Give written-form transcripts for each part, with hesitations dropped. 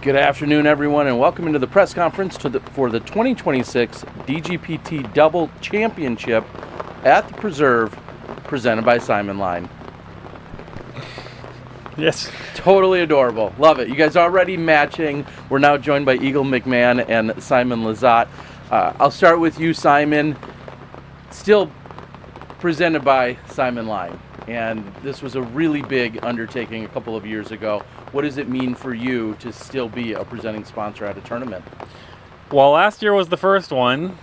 Good afternoon, everyone, and welcome into the press conference for the 2026 DGPT Doubles Championship at the Preserve, presented by Simon Line. Yes. Totally adorable. Love it. You guys already matching. We're now joined by Eagle McMahon and Simon Lizotte. I'll start with you, Simon. Still presented by Simon Line. And this was a really big undertaking a couple of years ago. What does it mean for you to still be a presenting sponsor at a tournament? Well, last year was the first one.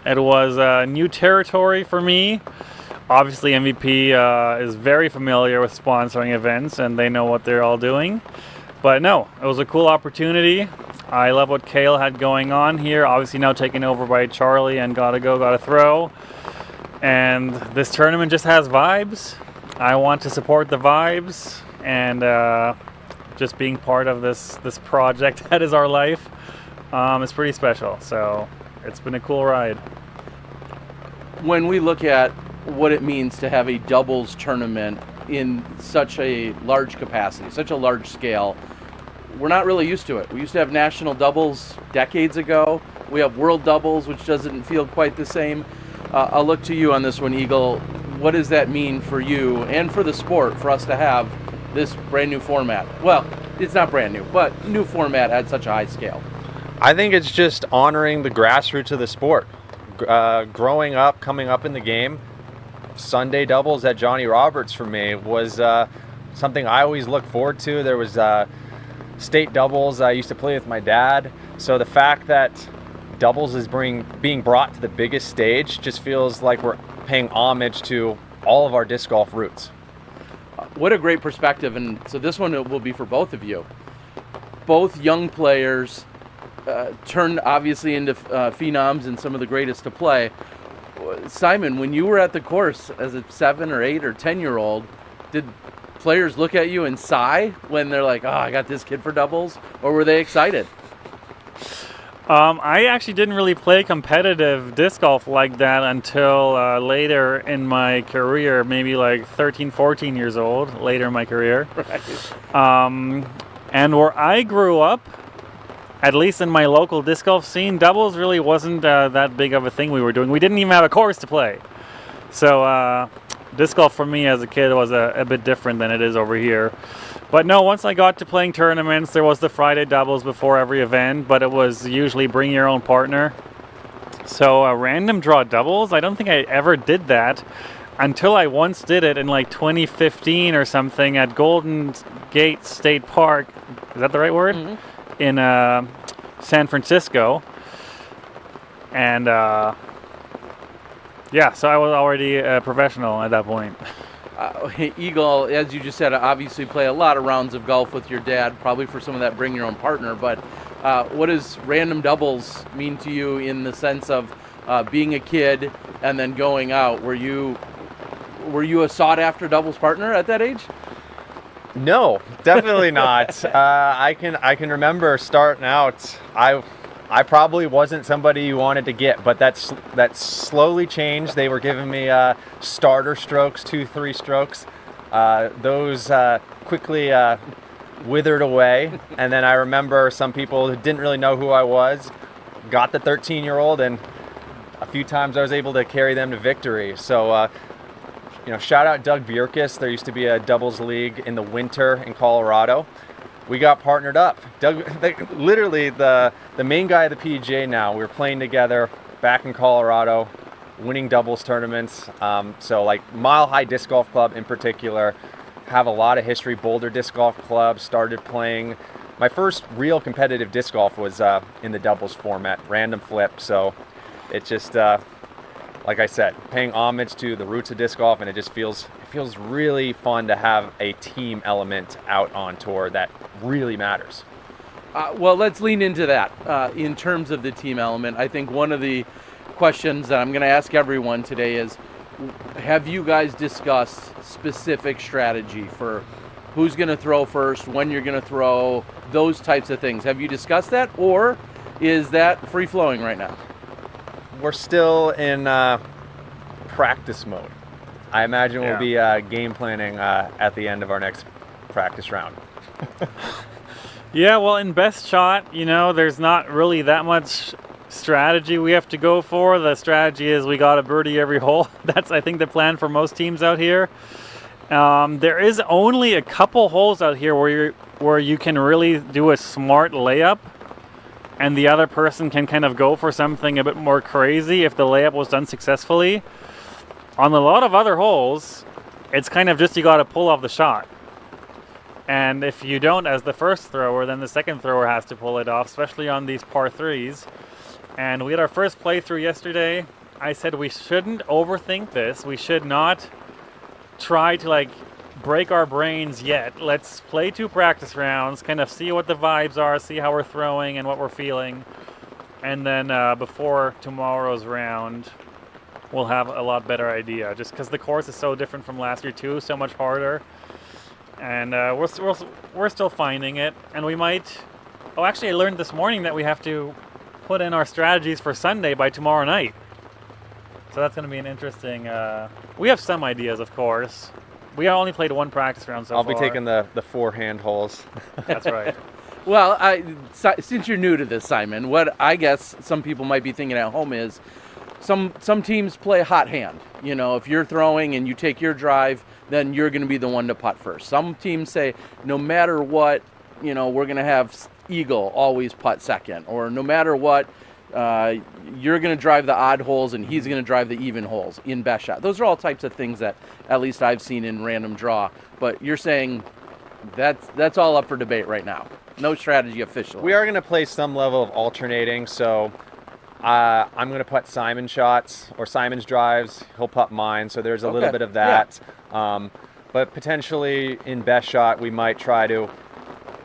It was new territory for me. Obviously, MVP is very familiar with sponsoring events, and they know what they're all doing. But no, it was a cool opportunity. I love what Kale had going on here. Obviously now taken over by Charlie and Gotta Go, Gotta Throw. And this tournament just has vibes. I want to support the vibes, and just being part of this project that is our life is pretty special. So it's been a cool ride. When we look at what it means to have a doubles tournament in such a large capacity, such a large scale, we're not really used to it. We used to have national doubles decades ago. We have world doubles, which doesn't feel quite the same. I'll look to you on this one, Eagle. What does that mean for you and for the sport for us to have this brand new format? Well, it's not brand new, but new format at such a high scale. I think it's just honoring the grassroots of the sport. Growing up, coming up in the game, Sunday doubles at Johnny Roberts for me was something I always looked forward to. There was state doubles I used to play with my dad. So the fact that doubles is being brought to the biggest stage just feels like we're paying homage to all of our disc golf roots. What a great perspective, and so this one will be for both of you. Both young players turned obviously into phenoms and some of the greatest to play. Simon, when you were at the course as a 7 or 8 or 10-year-old, did players look at you and sigh when they're like, oh, I got this kid for doubles, or were they excited? I actually didn't really play competitive disc golf like that until later in my career, maybe like 13, 14 years old, later in my career. Right. And where I grew up, at least in my local disc golf scene, doubles really wasn't that big of a thing we were doing. We didn't even have a course to play. So disc golf for me as a kid was a bit different than it is over here. But no, once I got to playing tournaments, there was the Friday doubles before every event, but it was usually bring your own partner. So random draw doubles, I don't think I ever did that until I once did it in like 2015 or something at Golden Gate State Park. Is that the right word? Mm-hmm. In San Francisco. And yeah, so I was already a professional at that point. Eagle, as you just said, obviously play a lot of rounds of golf with your dad, probably for some of that bring your own partner, but what does random doubles mean to you in the sense of being a kid and then going out? Were you a sought after doubles partner at that age? No, definitely not. I can remember starting out, I probably wasn't somebody you wanted to get, but that slowly changed. They were giving me starter strokes, 2-3 strokes. Those quickly withered away. And then I remember some people who didn't really know who I was, got the 13-year-old, and a few times I was able to carry them to victory. So, shout out Doug Bjerkes. There used to be a doubles league in the winter in Colorado. We got partnered up. Doug, literally the main guy of the PGA now. We were playing together back in Colorado, winning doubles tournaments. So like Mile High Disc Golf Club in particular, have a lot of history. Boulder Disc Golf Club, started playing. My first real competitive disc golf was in the doubles format, random flip. So it just, like I said, paying homage to the roots of disc golf, and it just feels really fun to have a team element out on tour that really matters. Well, let's lean into that. In terms of the team element, I think one of the questions that I'm going to ask everyone today is, have you guys discussed specific strategy for who's going to throw first, when you're going to throw, those types of things? Have you discussed that, or is that free-flowing right now? We're still in practice mode. I imagine we'll be game planning at the end of our next practice round. Yeah, well, in best shot, there's not really that much strategy we have to go for. The strategy is we got a birdie every hole. That's, I think, the plan for most teams out here. There is only a couple holes out here where you can really do a smart layup, and the other person can kind of go for something a bit more crazy if the layup was done successfully. On a lot of other holes, it's kind of just you got to pull off the shot. And if you don't as the first thrower, then the second thrower has to pull it off, especially on these par threes. And we had our first playthrough yesterday. I said we shouldn't overthink this. We should not try to break our brains yet. Let's play 2 practice rounds, kind of see what the vibes are, see how we're throwing and what we're feeling. And then before tomorrow's round, we'll have a lot better idea. Just because the course is so different from last year too, so much harder. And we're still finding it, and we might. Oh, actually, I learned this morning that we have to put in our strategies for Sunday by tomorrow night. So that's going to be an interesting. We have some ideas, of course. We only played 1 practice round so far. I'll be taking the 4-hand holes. That's right. Well, since you're new to this, Simon, what I guess some people might be thinking at home is some teams play hot hand. If you're throwing and you take your drive, then you're going to be the one to putt first. Some teams say, no matter what, we're going to have Eagle always putt second. Or no matter what, you're going to drive the odd holes and he's going to drive the even holes in best shot. Those are all types of things that at least I've seen in random draw. But you're saying that's all up for debate right now. No strategy officially. We are going to play some level of alternating, so I'm going to putt Simon shots or Simon's drives. He'll putt mine, so there's a little bit of that. Yeah. But potentially in best shot, we might try to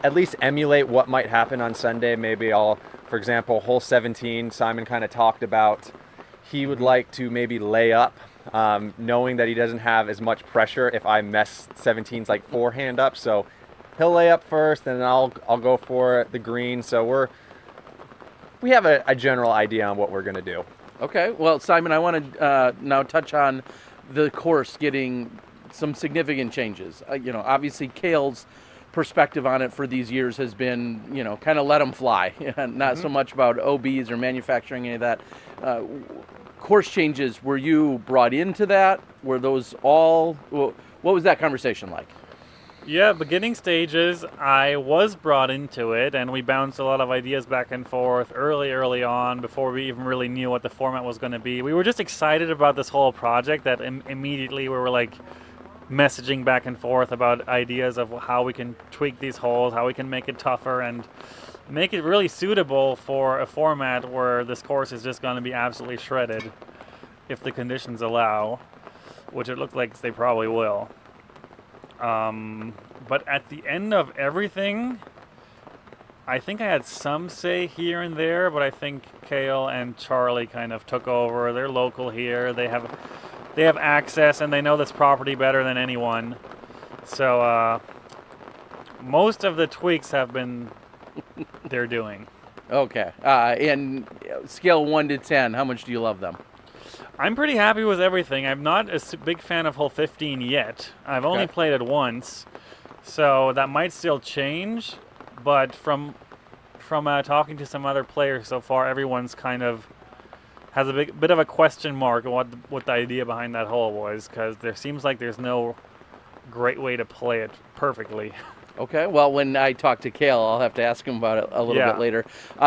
at least emulate what might happen on Sunday. Maybe for example, hole 17, Simon kind of talked about he would like to maybe lay up, knowing that he doesn't have as much pressure if I mess 17's 4-hand up. So he'll lay up first, and then I'll go for the green. So we have a general idea on what we're going to do. Okay. Well, Simon, I want to now touch on the course getting some significant changes. Obviously, Cale's perspective on it for these years has been, kind of let them fly, not so much about OBs or manufacturing any of that. Course changes, were you brought into that? Were those all, what was that conversation like? Yeah, beginning stages, I was brought into it, and we bounced a lot of ideas back and forth early on before we even really knew what the format was going to be. We were just excited about this whole project that immediately we were messaging back and forth about ideas of how we can tweak these holes, how we can make it tougher and make it really suitable for a format where this course is just going to be absolutely shredded if the conditions allow, which it looks like they probably will. But at the end of everything, I think I had some say here and there, but I think Cale and Charlie kind of took over. They're local here. They have access, and they know this property better than anyone. So most of the tweaks have been their doing. Okay. And scale 1 to 10, how much do you love them? I'm pretty happy with everything. I'm not a big fan of hole 15 yet. I've only played it once, so that might still change. But from talking to some other players so far, everyone's kind of has a bit of a question mark on what the idea behind that hole was, because there seems like there's no great way to play it perfectly. Okay, well, when I talk to Cale, I'll have to ask him about it a little bit later.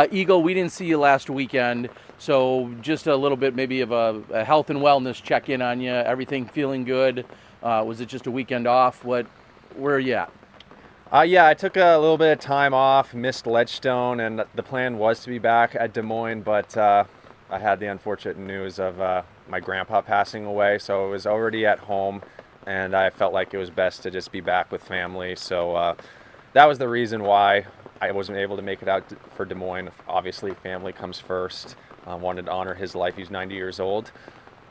Eagle, we didn't see you last weekend, so just a little bit maybe of a health and wellness check-in on you. Everything feeling good? Was it just a weekend off? Where are you at? Yeah, I took a little bit of time off, missed Ledgestone, and the plan was to be back at Des Moines, but I had the unfortunate news of my grandpa passing away, so I was already at home, and I felt like it was best to just be back with family. So that was the reason why I wasn't able to make it out for Des Moines. Obviously, family comes first. Wanted to honor his life. He's 90 years old.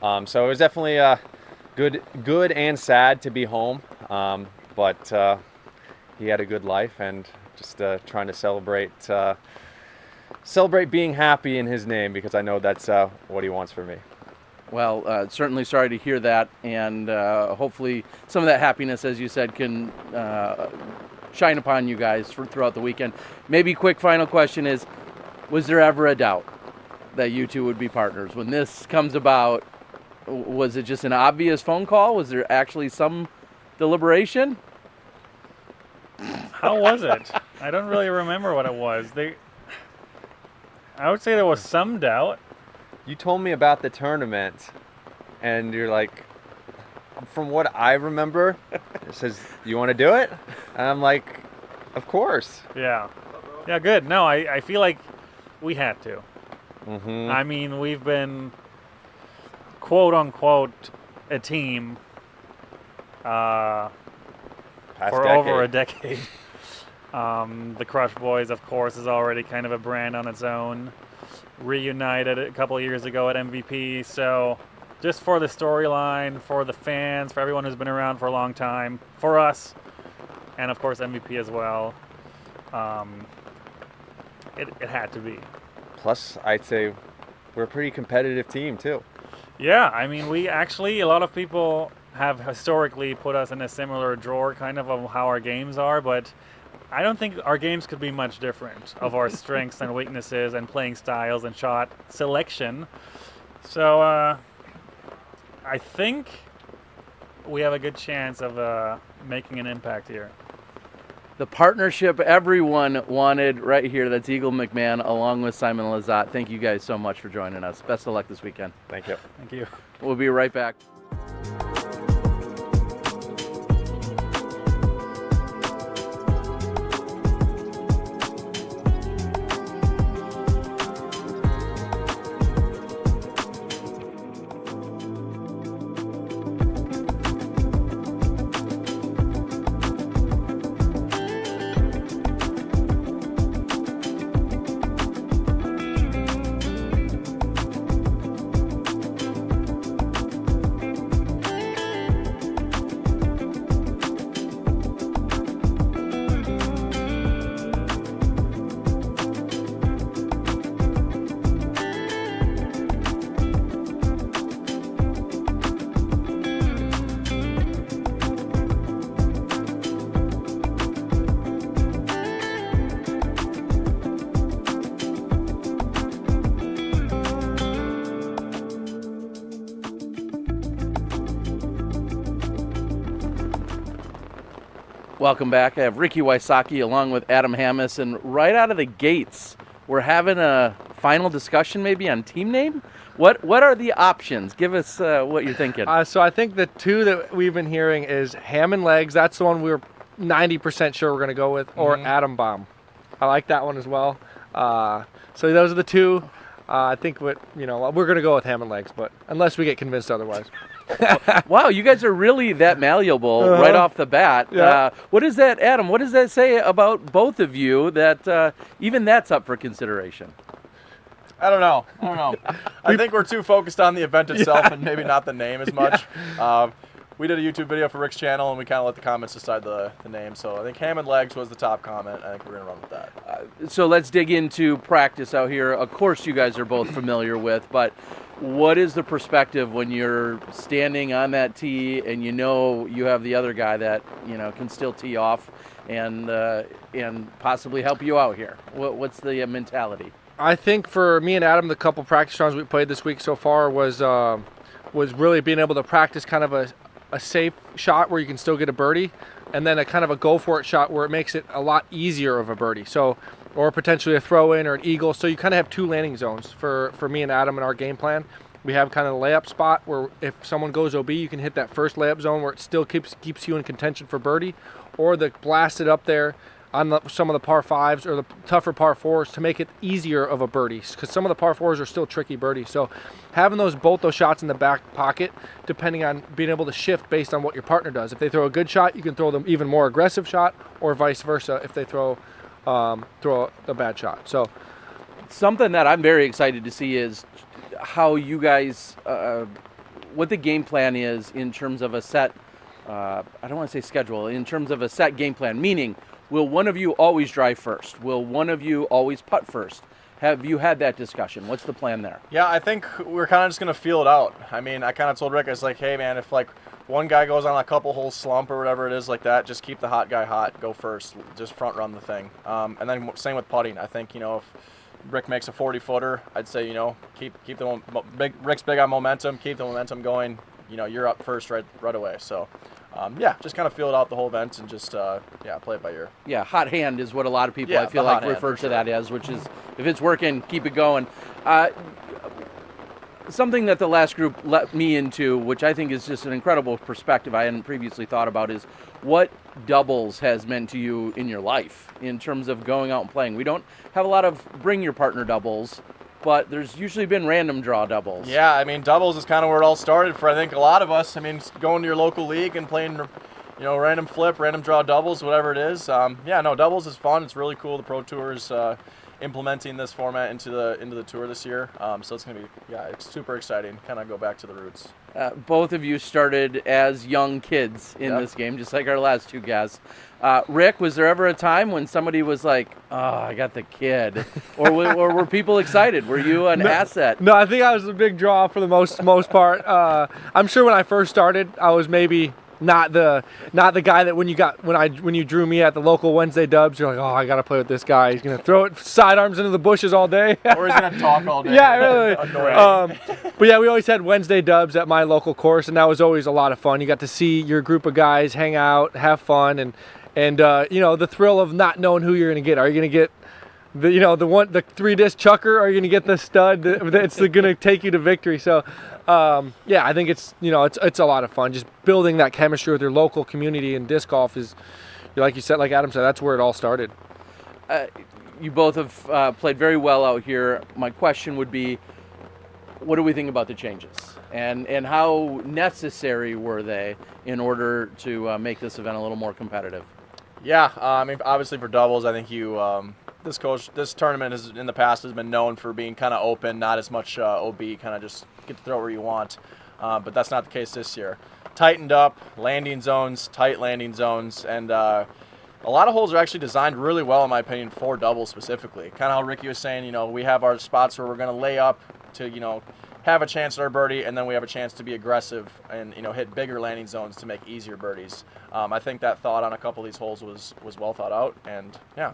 So it was definitely good and sad to be home, but he had a good life, and just trying to celebrate being happy in his name, because I know that's what he wants for me. Well, certainly sorry to hear that, and hopefully some of that happiness, as you said, can shine upon you guys throughout the weekend. Maybe quick final question is, was there ever a doubt that you two would be partners? When this comes about, was it just an obvious phone call? Was there actually some deliberation? How was it? I don't really remember what it was. I would say there was some doubt. You told me about the tournament, and you're like, from what I remember, it says, you want to do it? And I'm like, of course. Yeah. Yeah, good. No, I feel like we had to. Mm-hmm. I mean, we've been, quote unquote, a team Past for decade. over a decade. The Crush Boys, of course, is already kind of a brand on its own. Reunited a couple of years ago at MVP. So just for the storyline, for the fans, for everyone who's been around for a long time, for us, and of course MVP as well, it had to be. Plus, I'd say we're a pretty competitive team, too. Yeah, I mean, we actually, a lot of people have historically put us in a similar drawer kind of how our games are, but I don't think our games could be much different of our strengths and weaknesses and playing styles and shot selection. So I think we have a good chance of making an impact here. The partnership everyone wanted right here. That's Eagle McMahon along with Simon Lizotte. Thank you guys so much for joining us. Best of luck this weekend. Thank you. Thank you. We'll be right back. Welcome back. I have Ricky Wysocki along with Adam Hammis, and right out of the gates, we're having a final discussion maybe on team name. What are the options? Give us what you're thinking. So I think the two that we've been hearing is Ham and Legs. That's the one we were 90% sure we're going to go with, or Atom Bomb. I like that one as well. So those are the two. I think we're going to go with Ham and Legs, but unless we get convinced otherwise. Wow, you guys are really that malleable right off the bat. Yeah. What is that, Adam? What does that say about both of you that even that's up for consideration? I don't know. I think we're too focused on the event itself and maybe not the name as much. We did a YouTube video for Rick's channel, and we kind of let the comments decide the name. So I think Ham and Legs was the top comment. I think we're going to run with that. So let's dig into practice out here. Of course, you guys are both familiar with, but what is the perspective when you're standing on that tee and you know you have the other guy that can still tee off and possibly help you out here? What's the mentality? I think for me and Adam, the couple practice rounds we played this week so far was really being able to practice kind of a safe shot where you can still get a birdie, and then a kind of a go for it shot where it makes it a lot easier of a birdie. So, or potentially a throw in or an eagle. So you kind of have two landing zones for me and Adam in our game plan. We have kind of a layup spot where if someone goes OB, you can hit that first layup zone where it still keeps you in contention for birdie, or the blasted up there on some of the par fives or the tougher par fours to make it easier of a birdie, because some of the par fours are still tricky birdies. So having both those shots in the back pocket, depending on being able to shift based on what your partner does. If they throw a good shot, you can throw them even more aggressive shot, or vice versa if they throw a bad shot. So something that I'm very excited to see is how you guys, what the game plan is in terms of a set, I don't want to say schedule, in terms of a set game plan, meaning will one of you always drive first? Will one of you always putt first? Have you had that discussion? What's the plan there? Yeah, I think we're kind of just going to feel it out. I mean, I kind of told Rick, I was like, hey, man, if like one guy goes on a couple hole slump or whatever it is like that, just keep the hot guy hot, go first, just front run the thing. And then same with putting. I think, if Rick makes a 40-footer, I'd say, keep the Rick's big on momentum, keep the momentum going. You're up first right away. So, just kind of feel it out the whole event and just, play it by ear. Yeah, hot hand is what a lot of people Yeah, I feel the like hot hand, refer for to sure. that as, which is if it's working, keep it going. Something that the last group let me into, which I think is just an incredible perspective I hadn't previously thought about, is what doubles has meant to you in your life in terms of going out and playing. We don't have a lot of bring your partner doubles, but there's usually been random draw doubles. Yeah, I mean, doubles is kind of where it all started for, I think, a lot of us. I mean, going to your local league and playing, random flip, random draw doubles, whatever it is. Doubles is fun. It's really cool. The Pro Tour is implementing this format into the tour this year. So it's going to be, it's super exciting. Kind of go back to the roots. Both of you started as young kids in Yep. this game, just like our last two guests. Rick, was there ever a time when somebody was like, "Oh, I got the kid," or were people excited? Were you an asset? No, I think I was a big draw for the most part. I'm sure when I first started, I was maybe not the guy that when you drew me at the local Wednesday dubs, you're like, oh, I gotta play with this guy. He's gonna throw it sidearms into the bushes all day. Or he's going to talk all day. Yeah, really. Annoying. But yeah, we always had Wednesday dubs at my local course, and that was always a lot of fun. You got to see your group of guys hang out, have fun, and the thrill of not knowing who you're gonna get. Are you gonna get the 3-disc chucker, or are you gonna get the stud that's gonna take you to victory? So I think it's a lot of fun. Just building that chemistry with your local community in disc golf is, like you said, like Adam said, that's where it all started. You both have played very well out here. My question would be, what do we think about the changes? And how necessary were they in order to make this event a little more competitive? Yeah, I mean, obviously for doubles, I think this tournament in the past has been known for being kind of open, not as much OB, kind of just get to throw where you want. But that's not the case this year. Tightened up, landing zones, tight landing zones, and a lot of holes are actually designed really well, in my opinion, for doubles specifically. Kind of how Ricky was saying, we have our spots where we're going to lay up to, have a chance at our birdie, and then we have a chance to be aggressive and, hit bigger landing zones to make easier birdies. I think that thought on a couple of these holes was well thought out, and yeah.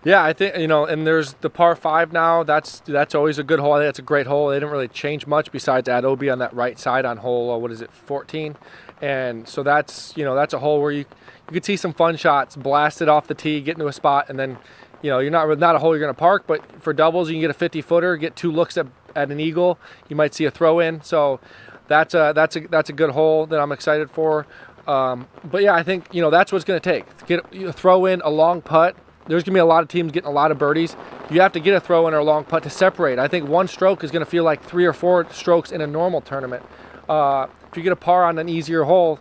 Yeah, I think, and there's the par 5 now. That's always a good hole. I think that's a great hole. They didn't really change much besides add OB on that right side on hole, 14? And so that's a hole where you could see some fun shots, blast it off the tee, get into a spot, and then, you're not a hole you're going to park, but for doubles, you can get a 50-footer, get 2 looks at an eagle. You might see a throw in. So that's a good hole that I'm excited for. But yeah, I think, that's what it's going to take. Get a throw in, a long putt. There's going to be a lot of teams getting a lot of birdies. You have to get a throw in or a long putt to separate. I think one stroke is going to feel like 3 or 4 strokes in a normal tournament. If you get a par on an easier hole,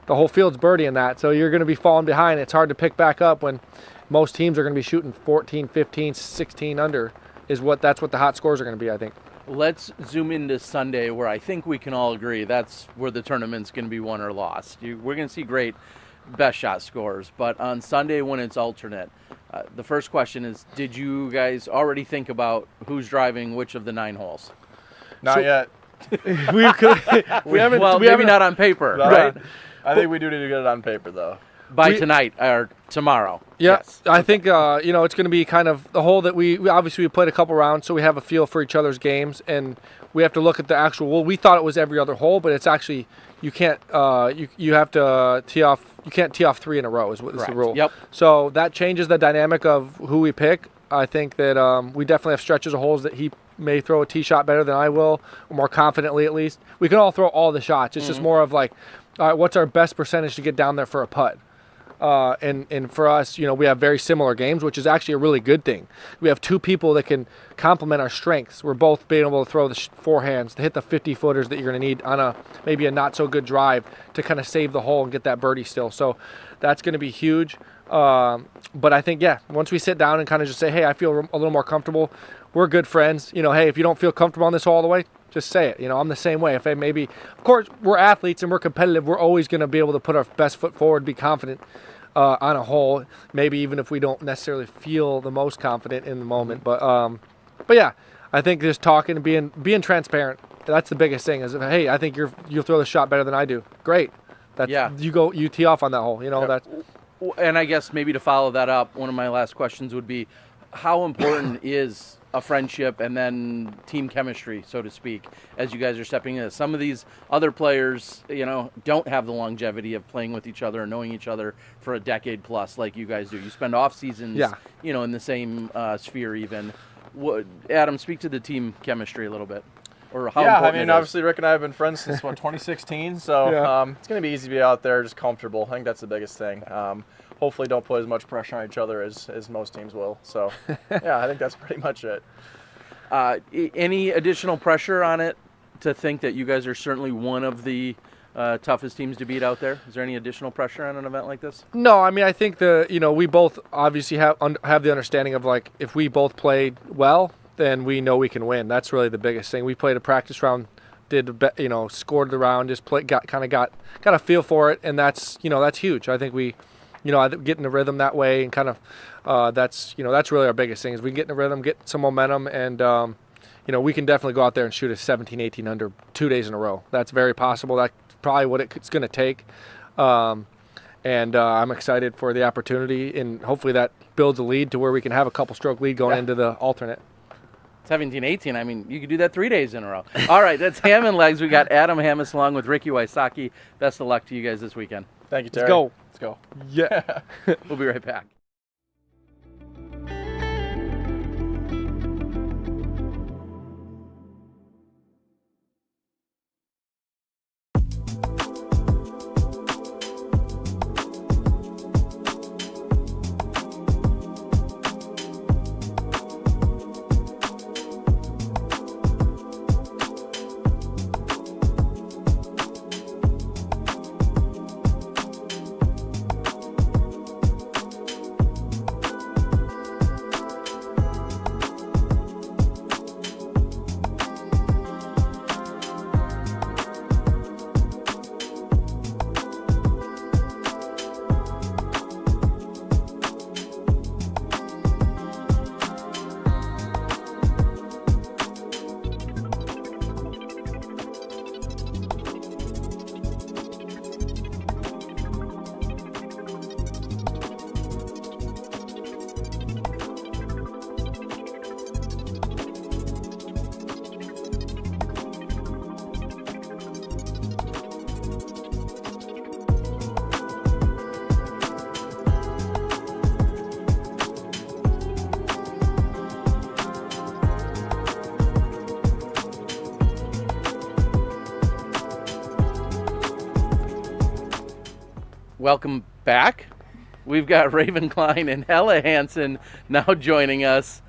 the whole field's birdieing that. So you're going to be falling behind. It's hard to pick back up when most teams are going to be shooting 14, 15, 16 under. That's what the hot scores are going to be, I think. Let's zoom into Sunday, where I think we can all agree that's where the tournament's going to be won or lost. We're going to see great best shot scores, but on Sunday when it's alternate, the first question is, did you guys already think about who's driving which of the 9 holes? Not yet. we haven't. Well, maybe not on paper, right? I think we do need to get it on paper, though. By tonight or tomorrow. Yeah, Yes. I think it's going to be kind of the hole that we obviously played a couple rounds, so we have a feel for each other's games, and we have to look at the actual. Well, we thought it was every other hole, but it's actually you can't. You have to tee off. You can't tee off 3 in a row. Is the Correct. rule. Yep. So that changes the dynamic of who we pick. I think that we definitely have stretches of holes that he may throw a tee shot better than I will, or more confidently at least. We can all throw all the shots. It's just more of like, all right, what's our best percentage to get down there for a putt? And for us, we have very similar games, which is actually a really good thing. We have 2 people that can complement our strengths. We're both being able to throw the forehands to hit the 50-footers that you're going to need on maybe a not-so-good drive to kind of save the hole and get that birdie still. So that's going to be huge. But I think, once we sit down and kind of just say, hey, I feel a little more comfortable, we're good friends. Hey, if you don't feel comfortable on this hole all the way, just say it. I'm the same way. If of course, we're athletes and we're competitive. We're always going to be able to put our best foot forward, be confident. on a whole. Maybe even if we don't necessarily feel the most confident in the moment, but yeah, I think just talking and being transparent. That's the biggest thing. Is hey, I think you'll throw the shot better than I do. Great. You tee off on that hole. That. And I guess maybe to follow that up, one of my last questions would be, how important is a friendship and then team chemistry, so to speak, as you guys are stepping in? Some of these other players, don't have the longevity of playing with each other and knowing each other for a decade plus like you guys do. You spend off seasons, in the same sphere even. Adam, speak to the team chemistry a little bit. Or how important it is. Obviously Rick and I have been friends since 2016, so it's going to be easy to be out there just comfortable. I think that's the biggest thing. Hopefully don't put as much pressure on each other as most teams will. So, I think that's pretty much it. Any additional pressure on it to think that you guys are certainly one of the toughest teams to beat out there? Is there any additional pressure on an event like this? No, I think we both obviously have the understanding of if we both played well, then we know we can win. That's really the biggest thing. We played a practice round, scored the round, just got a feel for it, and that's huge. I think we, get in the rhythm that way, and kind of that's really our biggest thing is we get in a rhythm, get some momentum, and we can definitely go out there and shoot a 17, 18 under 2 days in a row. That's very possible. That's probably what it's going to take. And I'm excited for the opportunity, and hopefully that builds a lead to where we can have a couple stroke lead going into the alternate. 17, 18, you could do that 3 days in a row. All right, that's Ham and Legs. We got Adam Hammes along with Ricky Wysocki. Best of luck to you guys this weekend. Thank you, Terry. Let's go. Yeah. We'll be right back. Welcome back. We've got Raven Klein and Hella Hansen now joining us.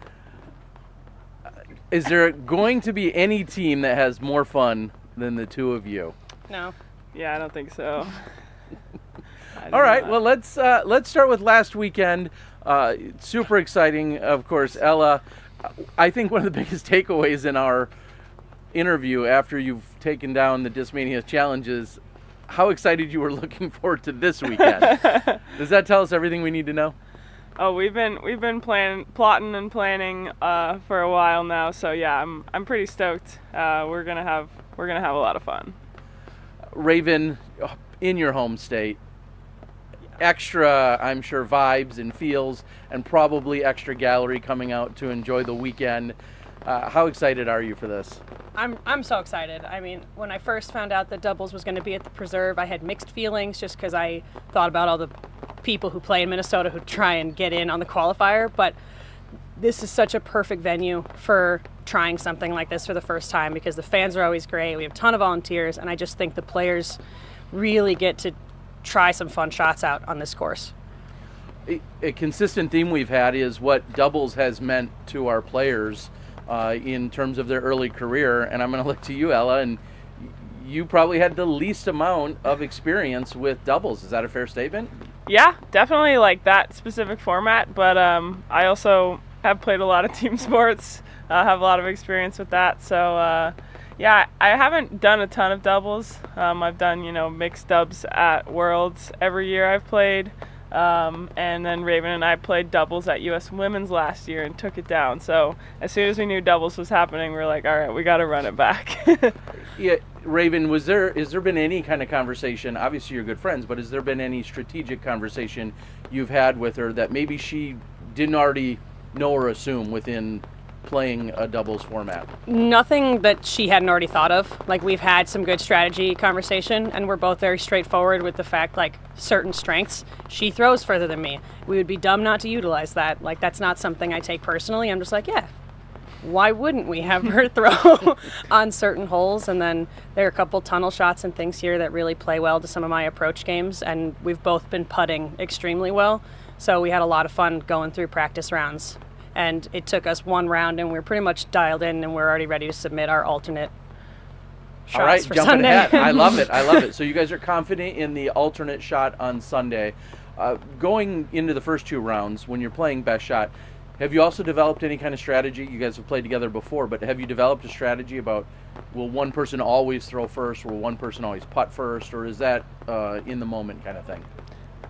Is there going to be any team that has more fun than the two of you? No. Yeah, I don't think so. All right. Well, let's start with last weekend. Super exciting, of course. Ella, I think one of the biggest takeaways in our interview after you've taken down the Discmania challenges, how excited you were looking forward to this weekend. Does that tell us everything we need to know? Oh, we've been plotting and planning for a while now. So yeah, I'm pretty stoked. We're gonna have a lot of fun. Raven, in your home state, extra, I'm sure, vibes and feels, and probably extra gallery coming out to enjoy the weekend. How excited are you for this? I'm so excited. I mean, when I first found out that doubles was going to be at the Preserve, I had mixed feelings just because I thought about all the people who play in Minnesota who try and get in on the qualifier. But this is such a perfect venue for trying something like this for the first time because the fans are always great. We have a ton of volunteers, and I just think the players really get to try some fun shots out on this course. A consistent theme we've had is what doubles has meant to our players in terms of their early career, and I'm going to look to you, Ella, and you probably had the least amount of experience with doubles. Is that a fair statement? Yeah, definitely like that specific format, but I also have played a lot of team sports, have a lot of experience with that, so yeah, I haven't done a ton of doubles. I've done, mixed dubs at Worlds every year I've played, And then Raven and I played doubles at U.S. Women's last year and took it down. So as soon as we knew doubles was happening, we were like, all right, we got to run it back. Yeah, Raven, has there been any kind of conversation? Obviously, you're good friends, but has there been any strategic conversation you've had with her that maybe she didn't already know or assume within playing a doubles format? Nothing that she hadn't already thought of. Like, we've had some good strategy conversation, and we're both very straightforward with the fact, like, certain strengths. She throws further than me. We would be dumb not to utilize that. Like, that's not something I take personally. I'm just like, yeah, why wouldn't we have her throw on certain holes? And then there are a couple tunnel shots and things here that really play well to some of my approach games, and we've both been putting extremely well. So we had a lot of fun going through practice rounds. And it took us one round, and we were pretty much dialed in, and we're already ready to submit our alternate shots All right, for jumping Sunday. ahead. I love it. I love it. So you guys are confident in the alternate shot on Sunday. Going into the first 2 rounds, when you're playing best shot, have you also developed any kind of strategy? You guys have played together before, but have you developed a strategy about, will one person always throw first, will one person always putt first, or is that in the moment kind of thing?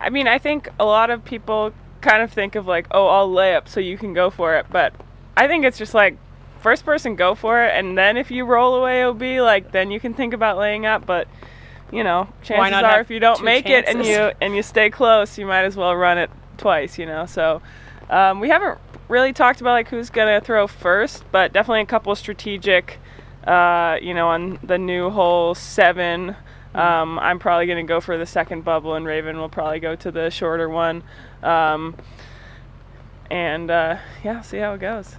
I mean, I think a lot of people kind of think of like, oh, I'll lay up so you can go for it. But I think it's just like, first person go for it, and then if you roll away OB, like, then you can think about laying up. But, you know, chances are if you don't make it and you stay close, you might as well run it twice, you know. So we haven't really talked about like who's gonna throw first, but definitely a couple strategic, you know, on the new hole 7. I'm probably going to go for the second bubble, and Raven will probably go to the shorter one. Yeah, see how it goes.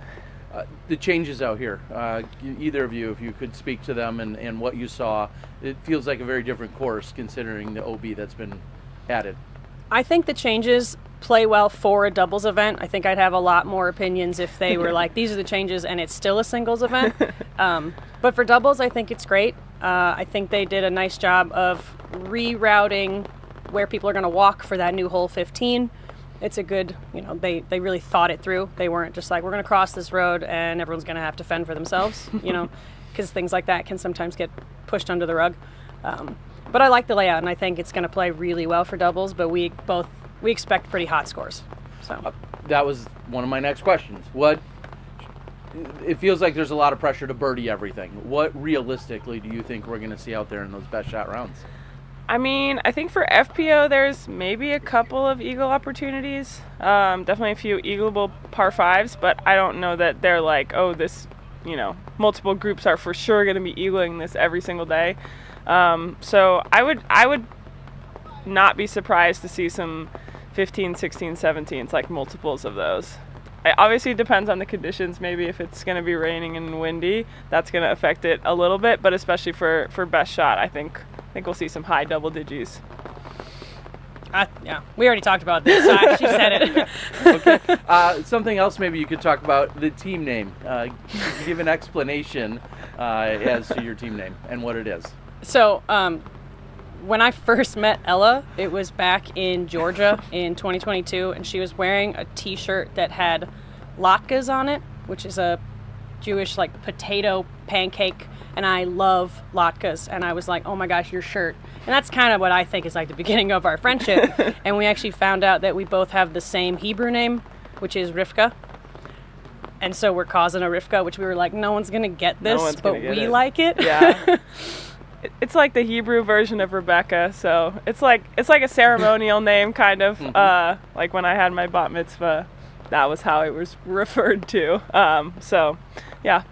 The changes out here, either of you, if you could speak to them and what you saw, it feels like a very different course considering the OB that's been added. I think the changes play well for a doubles event. I think I'd have a lot more opinions if they were like, these are the changes and it's still a singles event. But for doubles, I think it's great. I think they did a nice job of rerouting where people are going to walk for that new hole 15. It's a good, you know, they really thought it through. They weren't just like, we're going to cross this road and everyone's going to have to fend for themselves, you know, because things like that can sometimes get pushed under the rug. But I like the layout, and I think it's going to play really well for doubles, but we expect pretty hot scores. So that was one of my next questions. It feels like there's a lot of pressure to birdie everything. What realistically do you think we're going to see out there in those best shot rounds? I mean, I think for FPO, there's maybe a couple of eagle opportunities. Definitely a few eagleable par 5s, but I don't know that they're like, oh, this, you know, multiple groups are for sure going to be eagling this every single day. So I would not be surprised to see some 15, 16, 17s, like multiples of those. It obviously depends on the conditions. Maybe if it's going to be raining and windy, that's going to affect it a little bit, but especially for best shot, I think we'll see some high double digits. Yeah, we already talked about this. She said it. Okay. Something else maybe you could talk about, the team name. Give an explanation as to your team name and what it is. So when I first met Ella, it was back in Georgia in 2022, and she was wearing a t-shirt that had latkes on it, which is a Jewish like potato pancake, and I love latkes, and I was like, oh my gosh, your shirt. And that's kind of what I think is like the beginning of our friendship. And we actually found out that we both have the same Hebrew name, which is Rivka. And so we're causing a Rivka, which we were like, no one's going to get this, but we like it. Yeah. It's like the Hebrew version of Rebecca, so it's like a ceremonial name, kind of. Like when I had my bat mitzvah, that was how it was referred to. So, yeah,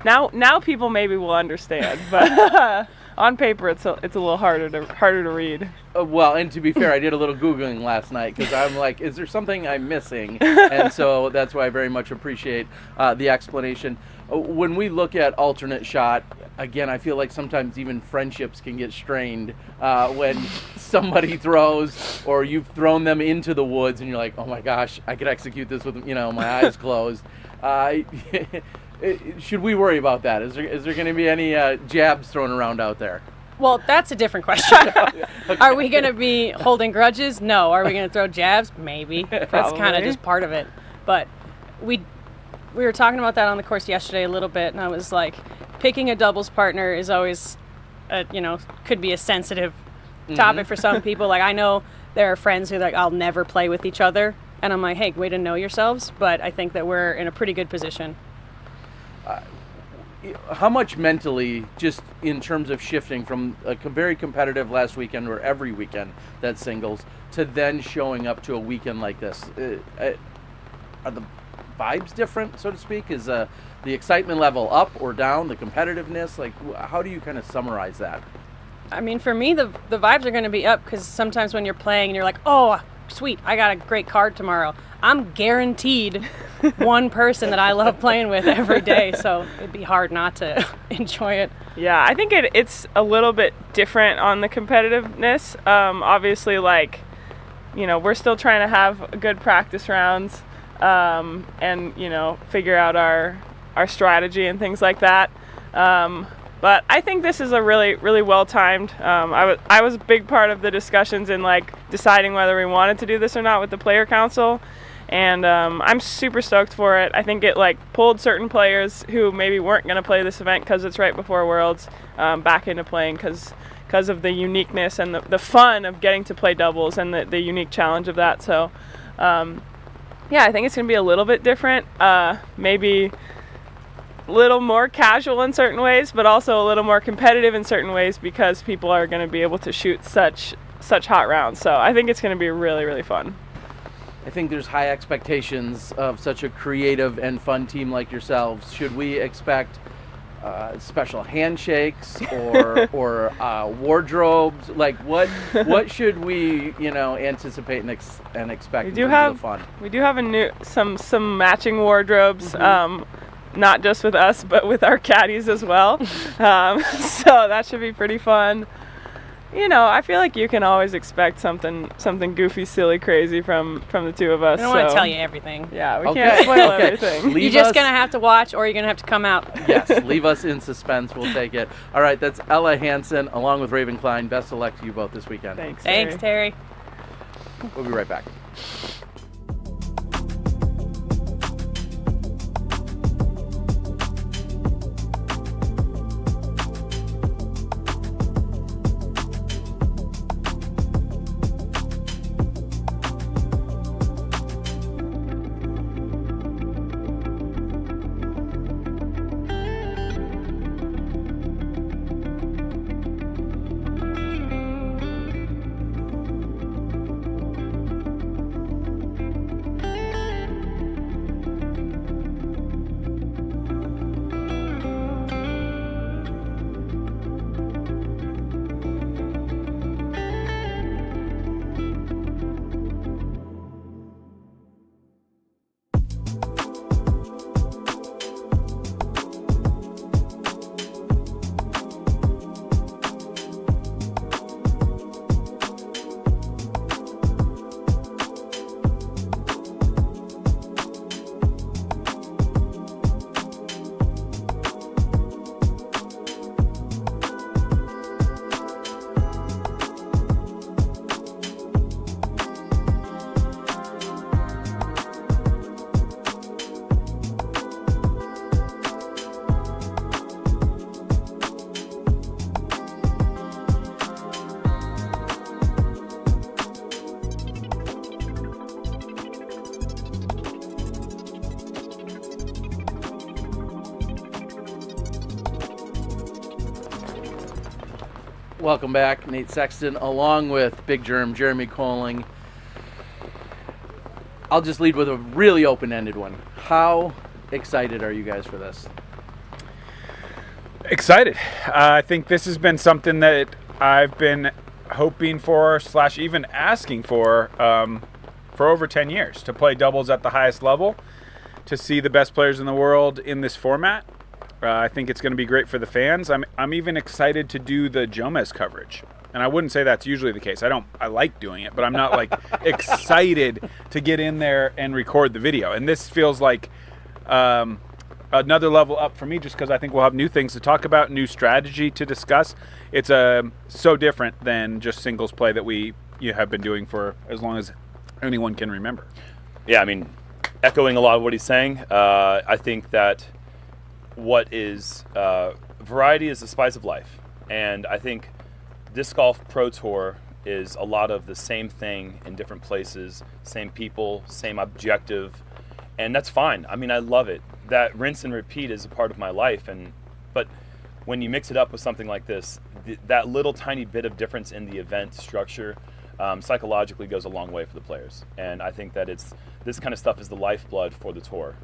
now people maybe will understand, but on paper it's a little harder to read. Well, and to be fair, I did a little Googling last night because I'm like, is there something I'm missing? And so that's why I very much appreciate the explanation. When we look at alternate shot, again, I feel like sometimes even friendships can get strained when somebody throws or you've thrown them into the woods and you're like, oh my gosh, I could execute this with, you know, my eyes closed. Should we worry about that? Is there going to be any jabs thrown around out there? Well, that's a different question. Okay. Are we going to be holding grudges? No. Are we going to throw jabs? Maybe. That's kind of just part of it. But we were talking about that on the course yesterday a little bit, and I was like, picking a doubles partner is always, could be a sensitive topic for some people. Like, I know there are friends who like, I'll never play with each other. And I'm like, hey, way to know yourselves. But I think that we're in a pretty good position. How much mentally, just in terms of shifting from a very competitive last weekend or every weekend that's singles to then showing up to a weekend like this, are the vibes different, so to speak? Is the excitement level up or down, the competitiveness? Like, how do you kind of summarize that? I mean, for me, the vibes are going to be up because sometimes when you're playing and you're like, oh, sweet, I got a great card tomorrow. I'm guaranteed one person that I love playing with every day, so it'd be hard not to enjoy it. Yeah, I think it's a little bit different on the competitiveness. Obviously, like, you know, we're still trying to have good practice rounds and, you know, figure out our strategy and things like that. But I think this is a really, really well-timed. I was a big part of the discussions in, like, deciding whether we wanted to do this or not with the player council. And I'm super stoked for it. I think it, like, pulled certain players who maybe weren't going to play this event because it's right before Worlds back into playing because of the uniqueness and the fun of getting to play doubles and the unique challenge of that. So, yeah, I think it's going to be a little bit different. Maybe a little more casual in certain ways, but also a little more competitive in certain ways because people are going to be able to shoot such hot rounds. So I think it's going to be really, really fun. I think there's high expectations of such a creative and fun team like yourselves. Should we expect special handshakes or wardrobes? Like, what should we, you know, anticipate and expect? We do have some matching wardrobes. Not just with us, but with our caddies as well. So that should be pretty fun. You know, I feel like you can always expect something goofy, silly, crazy from the two of us. I don't want to tell you everything. Yeah, we can't spoil everything. You're just going to have to watch or you're going to have to come out. Yes, leave us in suspense. We'll take it. All right, that's Ella Hansen along with Raven Klein. Best of luck to you both this weekend. Thanks, Terry. We'll be right back. Welcome back, Nate Sexton, along with Big Germ, Jeremy Coling. I'll just lead with a really open-ended one. How excited are you guys for this? Excited. I think this has been something that I've been hoping for / even asking for over 10 years, to play doubles at the highest level, to see the best players in the world in this format. I think it's going to be great for the fans. I'm even excited to do the Jomez coverage. And I wouldn't say that's usually the case. I like doing it, but I'm not like excited to get in there and record the video. And this feels like another level up for me, just because I think we'll have new things to talk about, new strategy to discuss. It's so different than just singles play that we have been doing for as long as anyone can remember. Yeah, I mean, echoing a lot of what he's saying, I think that what is variety is the spice of life. And I think Disc Golf Pro Tour is a lot of the same thing in different places, same people, same objective, and that's fine. I mean, I love it. That rinse and repeat is a part of my life, but when you mix it up with something like this, that little tiny bit of difference in the event structure psychologically goes a long way for the players. And I think that this kind of stuff is the lifeblood for the tour.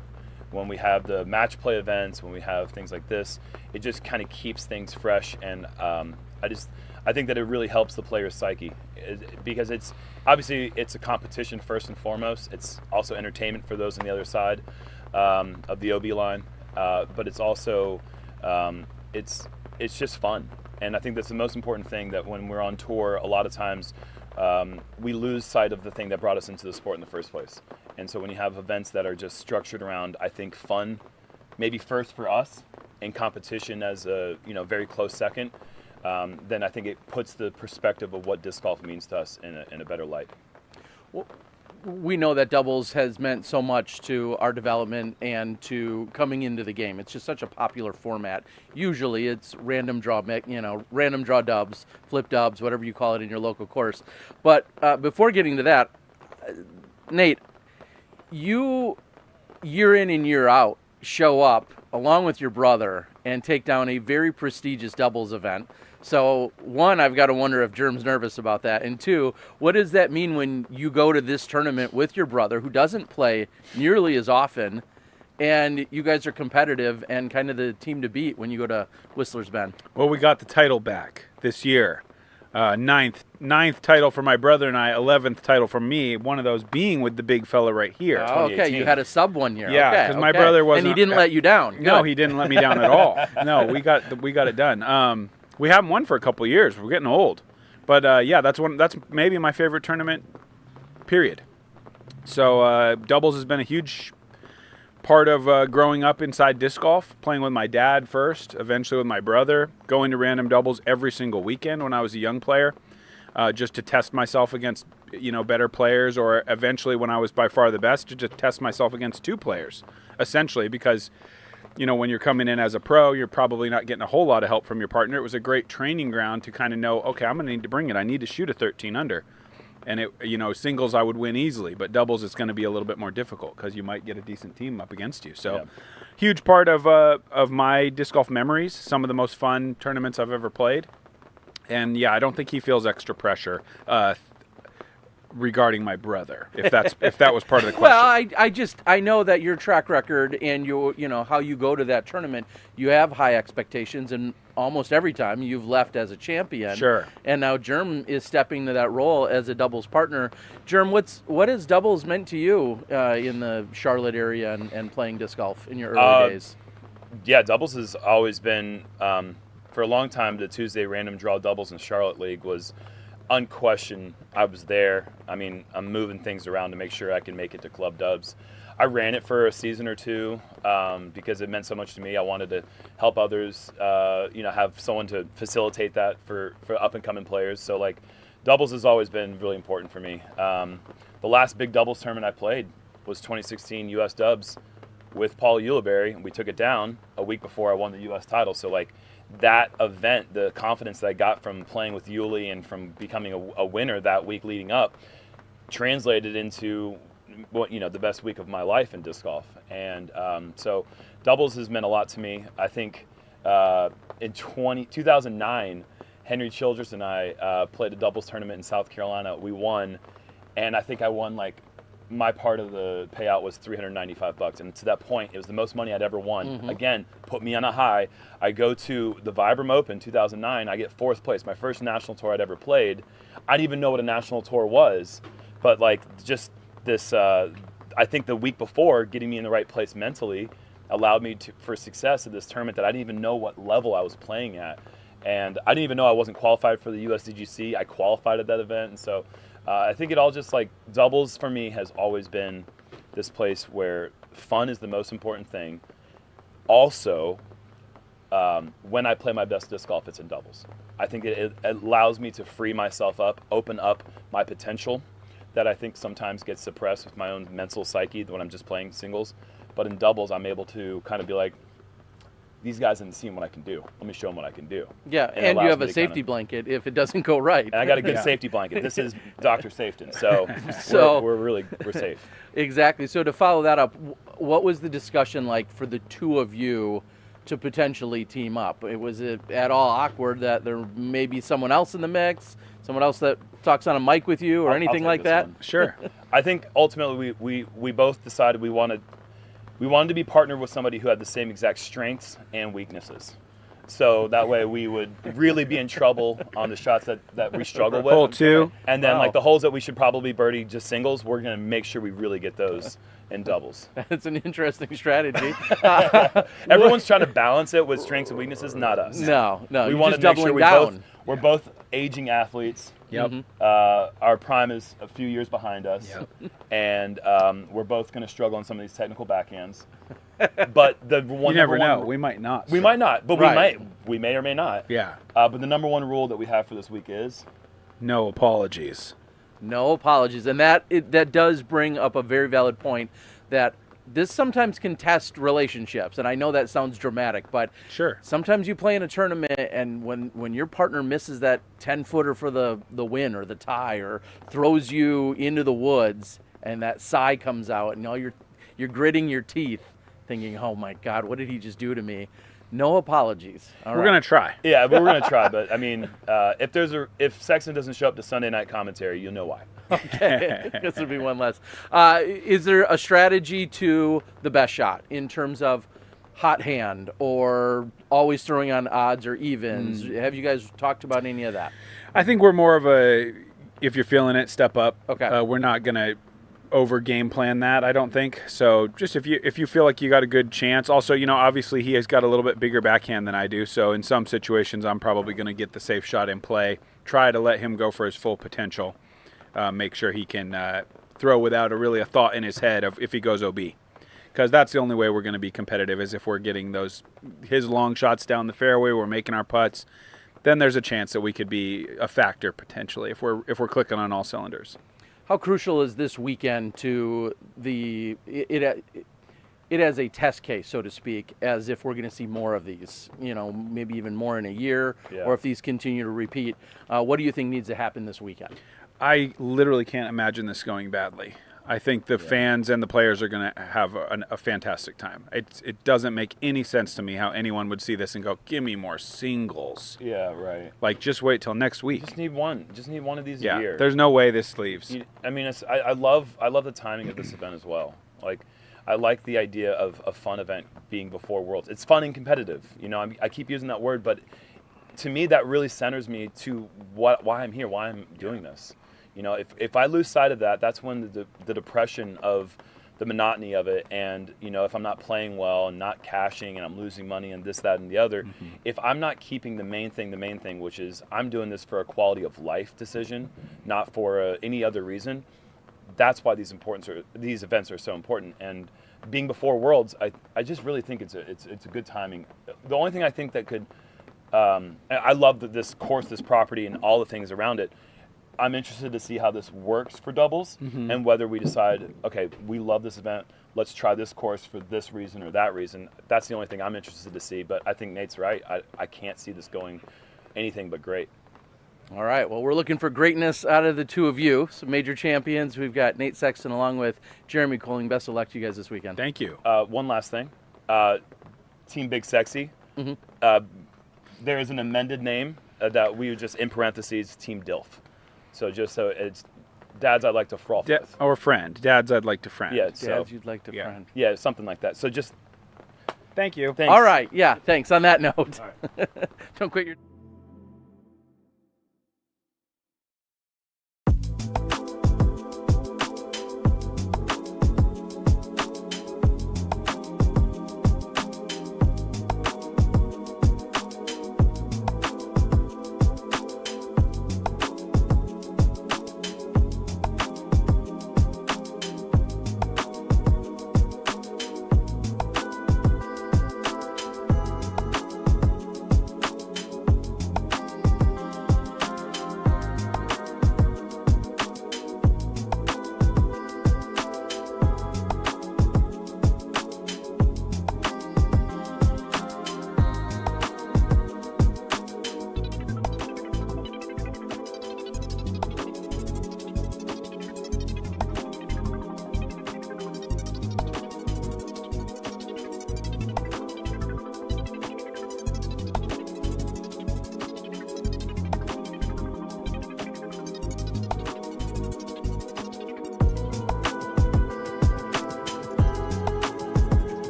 When we have the match play events, when we have things like this, it just kind of keeps things fresh. And I think that it really helps the player's psyche, because it's obviously it's a competition first and foremost. It's also entertainment for those on the other side of the OB line, but it's also it's just fun. And I think that's the most important thing, that when we're on tour, a lot of times we lose sight of the thing that brought us into the sport in the first place. And so when you have events that are just structured around, I think, fun, maybe first for us, and competition as a very close second, then I think it puts the perspective of what disc golf means to us in a better light. Well, we know that doubles has meant so much to our development and to coming into the game. It's just such a popular format. Usually it's random draw dubs, flip dubs, whatever you call it in your local course. But before getting to that, Nate, you year in and year out show up along with your brother and take down a very prestigious doubles event. So one, I've got to wonder if Germ's nervous about that. And two, what does that mean when you go to this tournament with your brother, who doesn't play nearly as often, and you guys are competitive and kind of the team to beat when you go to Whistler's Bend? Well, we got the title back this year. Ninth title for my brother and I, 11th title for me, one of those being with the big fella right here. Oh, okay, you had a sub 1 year. Yeah, because my brother wasn't. And he didn't let you down. No, Good. he didn't let me down at all. No, we got it done. We haven't won for a couple of years. We're getting old. But yeah, that's maybe my favorite tournament, period. So doubles has been a huge part of growing up inside disc golf, playing with my dad first, eventually with my brother, going to random doubles every single weekend when I was a young player, just to test myself against better players, or eventually when I was by far the best, to just test myself against two players, essentially, because when you're coming in as a pro, you're probably not getting a whole lot of help from your partner. It was a great training ground to kind of know, okay, I'm going to need to bring it. I need to shoot a 13 under. And singles I would win easily, but doubles it's going to be a little bit more difficult because you might get a decent team up against you. So, huge part of my disc golf memories. Some of the most fun tournaments I've ever played. And yeah, I don't think he feels extra pressure regarding my brother, if that was part of the question. Well, I know that your track record and how you go to that tournament, you have high expectations, and almost every time you've left as a champion. Sure. And now Germ is stepping to that role as a doubles partner. Germ, what has doubles meant to you in the Charlotte area and playing disc golf in your early days? Yeah, doubles has always been, for a long time, the Tuesday random draw doubles in Charlotte League was unquestioned. I was there. I mean, I'm moving things around to make sure I can make it to club dubs. I ran it for a season or two because it meant so much to me. I wanted to help others, have someone to facilitate that for up-and-coming players. So, doubles has always been really important for me. The last big doubles tournament I played was 2016 U.S. Dubs with Paul Ulibarri, and we took it down a week before I won the U.S. title. So, that event, the confidence that I got from playing with Yuli and from becoming a winner that week leading up, translated into the best week of my life in disc golf. And so doubles has meant a lot to me. I think in 2009, Henry Childress and I played a doubles tournament in South Carolina. We won, and I think I won my part of the payout was $395, and to that point, it was the most money I'd ever won. Mm-hmm. Again, put me on a high. I go to the Vibram Open 2009. I get 4th place, my first national tour I'd ever played. I didn't even know what a national tour was, but just this. I think the week before, getting me in the right place mentally allowed me for success at this tournament that I didn't even know what level I was playing at, and I didn't even know I wasn't qualified for the USDGC. I qualified at that event, and so. I think it all just doubles for me has always been this place where fun is the most important thing. Also, when I play my best disc golf, it's in doubles. I think it allows me to free myself up, open up my potential that I think sometimes gets suppressed with my own mental psyche when I'm just playing singles. But in doubles, I'm able to kind of be these guys haven't seen what I can do. Let me show them what I can do. Yeah, And it and you allows have me a to safety blanket if it doesn't go right. And I got a good safety blanket. This is Dr. Safeton, so, So- we're safe. Exactly. So to follow that up, what was the discussion like for the two of you to potentially team up? Was it at all awkward that there may be someone else in the mix, someone else that talks on a mic with you, or I'll anything take like this that? one. Sure. I think ultimately we both decided we wanted to be partnered with somebody who had the same exact strengths and weaknesses. So that way we would really be in trouble on the shots that we struggle with. Hole 2. And then Wow. like the holes that we should probably birdie just singles, we're going to make sure we really get those in doubles. That's an interesting strategy. Everyone's trying to balance it with strengths and weaknesses, not us. No, We you're want just to make sure doubling down. we're both aging athletes. Yep. Our prime is a few years behind us, and we're both going to struggle on some of these technical backhands. But the one You never number know. We might not. we might not, but Right. we may or may not. Yeah. But the number one rule that we have for this week is No apologies. No apologies. And that does bring up a very valid point that this sometimes can test relationships. And I know that sounds dramatic, but Sure. sometimes you play in a tournament and when your partner misses that 10-footer for the win or the tie or throws you into the woods and that sigh comes out and all you're gritting your teeth thinking, oh my God, what did he just do to me? No apologies. All We're right. going to try. yeah, but we're going to try. But I mean, if Sexton doesn't show up to Sunday night commentary, you'll know why. Okay, this would be one less. Is there a strategy to the best shot in terms of hot hand or always throwing on odds or evens? Have you guys talked about any of that? I think we're more of a, if you're feeling it, step up. Okay. We're not going to over game plan that, I don't think. So just if you feel like you got a good chance. Also, obviously he has got a little bit bigger backhand than I do. So in some situations, I'm probably going to get the safe shot in play. Try to let him go for his full potential. Make sure he can throw without a thought in his head of if he goes OB. Because that's the only way we're going to be competitive is if we're getting his long shots down the fairway, we're making our putts. Then there's a chance that we could be a factor potentially if we're clicking on all cylinders. How crucial is this weekend to it as a test case, so to speak, as if we're going to see more of these, maybe even more in a year, Yeah. or if these continue to repeat? What do you think needs to happen this weekend? I literally can't imagine this going badly. I think the fans and the players are going to have a fantastic time. It doesn't make any sense to me how anyone would see this and go, give me more singles. Yeah, right. Like, just wait till next week. Just need one of these Yeah, a year. there's no way this leaves. I mean, I love the timing of this event as well. Like, I like the idea of a fun event being before Worlds. It's fun and competitive. I keep using that word, but to me, that really centers me to why I'm here, why I'm doing this. If I lose sight of that, that's when the depression of the monotony of it, and if I'm not playing well and not cashing and I'm losing money and this, that, and the other, if I'm not keeping the main thing, which is I'm doing this for a quality of life decision, not for any other reason, that's why these events are so important. And being before Worlds, I just really think it's a good timing. The only thing I think that could, I love this course, this property, and all the things around it. I'm interested to see how this works for doubles and whether we decide, okay, we love this event, let's try this course for this reason or that reason. That's the only thing I'm interested to see, but I think Nate's right. I can't see this going anything but great. All right. Well, we're looking for greatness out of the two of you, some major champions. We've got Nate Sexton along with Jeremy Colling. Best of luck to you guys this weekend. Thank you. One last thing. Team Big Sexy. There is an amended name that we would just, in parentheses, Team DILF. So just so it's dads I'd like to froth with. Or friend. Dads I'd like to friend. Yeah, Dads so you'd like to friend. yeah, something like that. So just Thank you. thanks. All right. Yeah, thanks. On that note, don't quit your...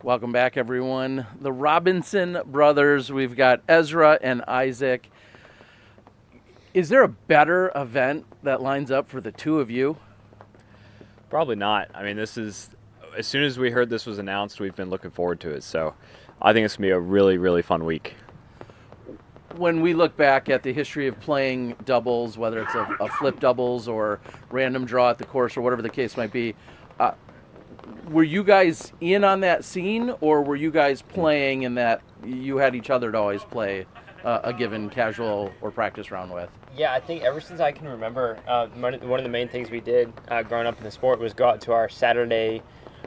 Welcome back, everyone. The Robinson brothers. We've got Ezra and Isaac. Is there a better event that lines up for the two of you? Probably not. I mean, this is, as soon as we heard this was announced, we've been looking forward to it. So I think it's going to be a really, really fun week. When we look back at the history of playing doubles, whether it's a flip doubles or random draw at the course or whatever the case might be, were you guys in on that scene, or were you guys playing in that you had each other to always play a given casual or practice round with? Yeah, I think ever since I can remember, one of the main things we did growing up in the sport was go out to our Saturday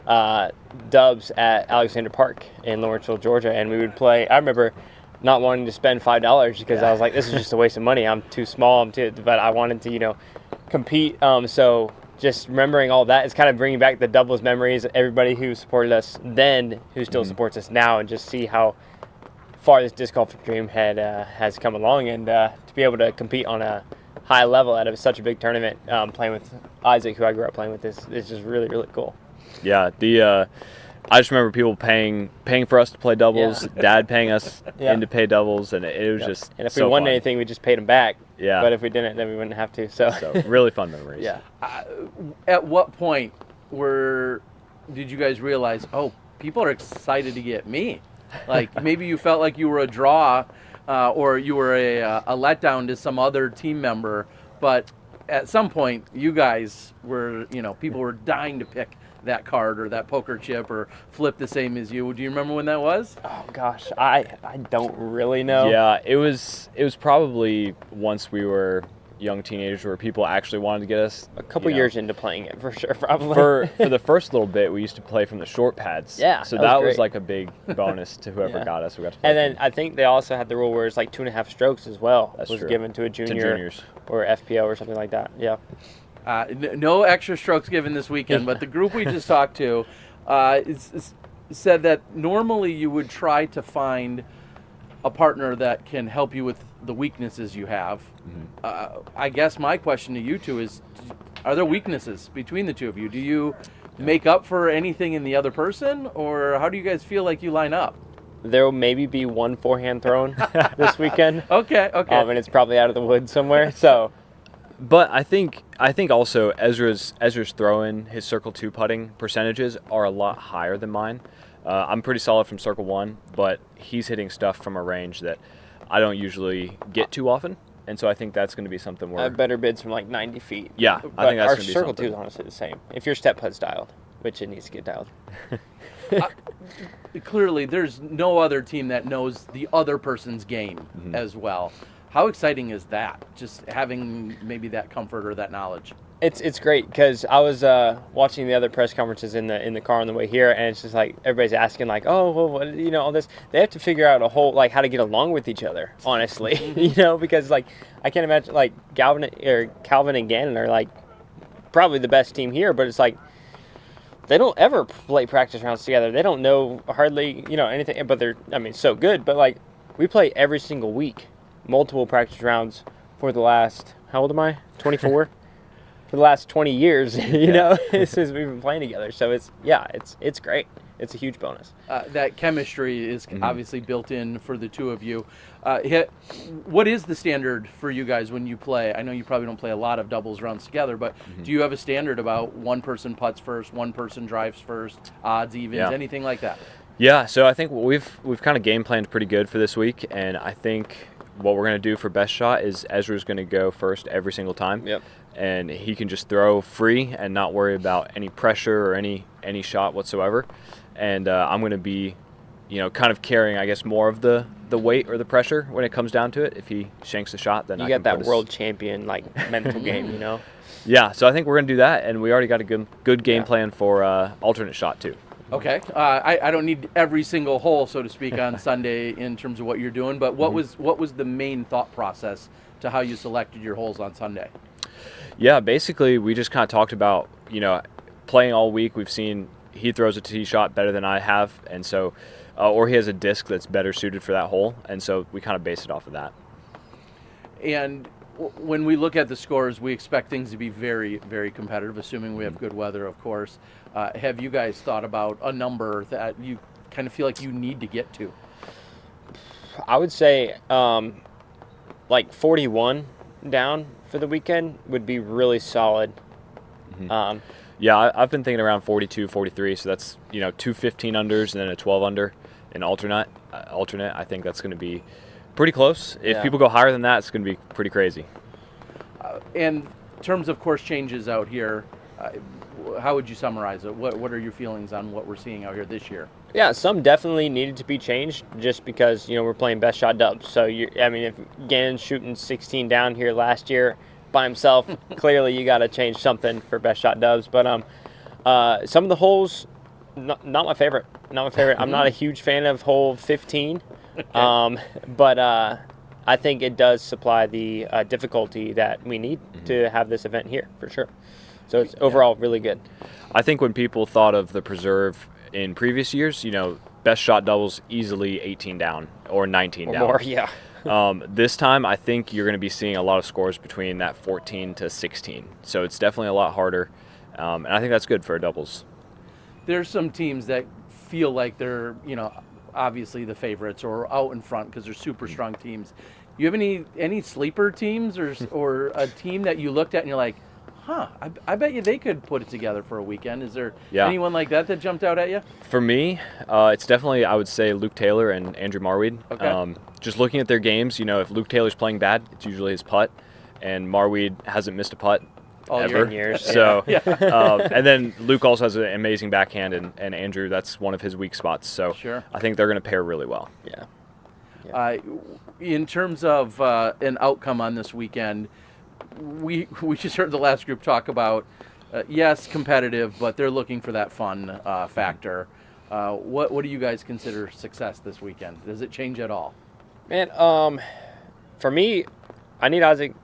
dubs at Alexander Park in Lawrenceville, Georgia, and we would play. I remember not wanting to spend $5 because I was like, this is just a waste of money. I'm too small, but I wanted to, compete. So just remembering all that is kind of bringing back the doubles memories. Everybody who supported us then, who still supports us now, and just see how far this disc golf dream has come along, and to be able to compete on a high level at such a big tournament, playing with Isaac, who I grew up playing with, is just really, really cool. Yeah, I just remember people paying for us to play doubles, Dad paying us in to pay doubles, and it was just And if so we won fun. anything, we just paid them back. Yeah. But if we didn't, then we wouldn't have to. So really fun memories. Yeah. At what point did you guys realize, oh, people are excited to get me? Like maybe you felt like you were a draw or you were a letdown to some other team member, but at some point you guys were, people were dying to pick that card or that poker chip or flip the same as you. Do you remember when that was? Oh gosh, I don't really know. Yeah, it was probably once we were young teenagers where people actually wanted to get us A couple years into playing it, for sure, probably. for the first little bit. We used to play from the short pads. Yeah, so that that was was great. like a big bonus to whoever got us. We got to play. And then I think they also had the rule where it's like 2.5 strokes as well. That's was true. given to a junior juniors. or FPO or something like that. Yeah. No extra strokes given this weekend, but the group we just talked to said that normally you would try to find a partner that can help you with the weaknesses you have. I guess my question to you two is, are there weaknesses between the two of you? Do you make up for anything in the other person, or how do you guys feel like you line up? There will maybe be one forehand thrown this weekend. Okay. And it's probably out of the woods somewhere. So, But I think also Ezra's throw-in, his circle 2 putting percentages are a lot higher than mine. I'm pretty solid from circle 1, but he's hitting stuff from a range that I don't usually get too often, and so I think that's going to be something I where have better bids from like 90 feet. Yeah, But I think that's our going to be circle something. 2 is honestly the same. If your step put's dialed, which it needs to get dialed. Clearly, there's no other team that knows the other person's game as well. How exciting is that? Just having maybe that comfort or that knowledge. It's great because I was watching the other press conferences in the car on the way here, and it's just like everybody's asking like, oh, well, what, all this. They have to figure out how to get along with each other, honestly, because like I can't imagine like Calvin and Gannon are like probably the best team here, but it's like they don't ever play practice rounds together. They don't know hardly anything, but they're so good. But like we play every single week, multiple practice rounds for the last, how old am I? 24. For the last 20 years, since we've been playing together. So it's great. It's a huge bonus. That chemistry is obviously built in for the two of you. What is the standard for you guys when you play? I know you probably don't play a lot of doubles rounds together, but do you have a standard about one person putts first, one person drives first, odds, evens, anything like that? Yeah, so I think we've kind of game planned pretty good for this week, and I think what we're going to do for best shot is Ezra's going to go first every single time. Yep. And he can just throw free and not worry about any pressure or any shot whatsoever. And I'm going to be, kind of carrying, I guess, more of the weight or the pressure when it comes down to it. If he shanks a shot, then you I got can that put world champion like mental game, Yeah, so I think we're going to do that, and we already got a good game plan for alternate shot too. Okay. I don't need every single hole, so to speak, on Sunday in terms of what you're doing, but what was the main thought process to how you selected your holes on Sunday? Yeah, basically we just kind of talked about, playing all week. We've seen he throws a tee shot better than I have, and so, or he has a disc that's better suited for that hole, and so we kind of base it off of that. And when we look at the scores, we expect things to be very, very competitive, assuming we have good weather, of course. Have you guys thought about a number that you kind of feel like you need to get to? I would say like 41 down for the weekend would be really solid. Yeah, I've been thinking around 42, 43, so that's, you know, 2 15 unders and then a 12 under in alternate. I think that's going to be pretty close. If people go higher than that, it's going to be pretty crazy. In terms of course changes out here, how would you summarize it? What are your feelings on what we're seeing out here this year? Yeah, some definitely needed to be changed just because, you know, we're playing best shot dubs. So, I mean, if Gannon's shooting 16 down here last year by himself, clearly you got to change something for best shot dubs. But some of the holes, not my favorite. Not my favorite. I'm not a huge fan of hole 15. Okay. But I think it does supply the difficulty that we need to have this event here, for sure. So it's overall really good. I think when people thought of the preserve in previous years, you know, best shot doubles easily 18 down or 19 down. More, yeah. This time, I think you're going to be seeing a lot of scores between that 14 to 16. So it's definitely a lot harder, and I think that's good for doubles. There's some teams that feel like they're, you know, obviously the favorites or out in front because they're super strong teams. You have any sleeper teams or a team that you looked at and you're like, I bet you they could put it together for a weekend. Is there anyone like that jumped out at you? For me, it's definitely, I would say, Luke Taylor and Andrew Marweed. Okay. Just looking at their games, you know, if Luke Taylor's playing bad, it's usually his putt, and Marweed hasn't missed a putt all ever. years. So, and then Luke also has an amazing backhand, and Andrew, that's one of his weak spots. So sure. I think they're going to pair really well. Yeah. In terms of an outcome on this weekend, we just heard the last group talk about, yes, competitive, but they're looking for that fun factor. What do you guys consider success this weekend? Does it change at all? Man, for me, I need Isaac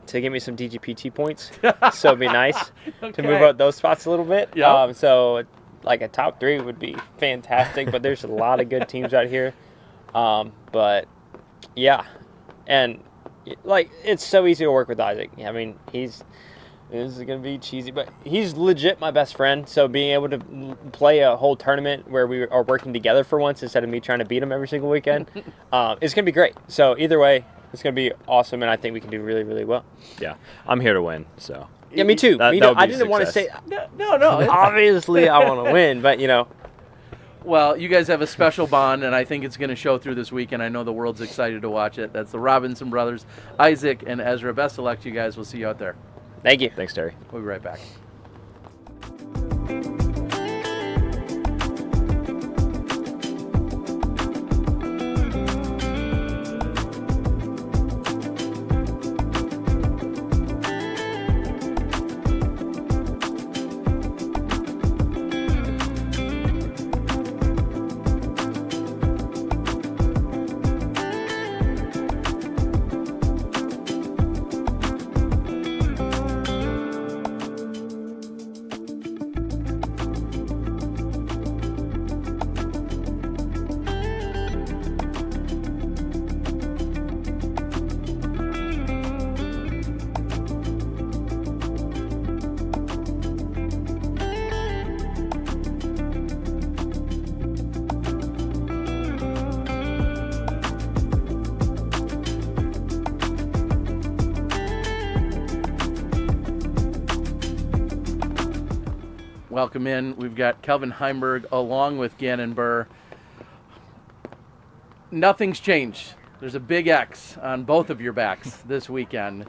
to give me some DGPT points. So it'd be nice to move out those spots a little bit. Yep. So like a top 3 would be fantastic, but there's a lot of good teams out here. But yeah, and like it's so easy to work with Isaac. I mean, this is gonna be cheesy, but he's legit my best friend. So being able to play a whole tournament where we are working together for once instead of me trying to beat him every single weekend, it's gonna be great. So either way, it's gonna be awesome, and I think we can do really, really well. Yeah, I'm here to win. So yeah, me too. That Me too. would be I didn't want to say no. Obviously, I want to win, but you know. Well, you guys have a special bond, and I think it's going to show through this week, and I know the world's excited to watch it. That's the Robinson brothers, Isaac and Ezra. Best of luck to you guys. We'll see you out there. Thank you. Thanks, Terry. We'll be right back. Welcome in. We've got Kelvin Heimberg along with Gannon Burr. Nothing's changed. There's a big X on both of your backs this weekend.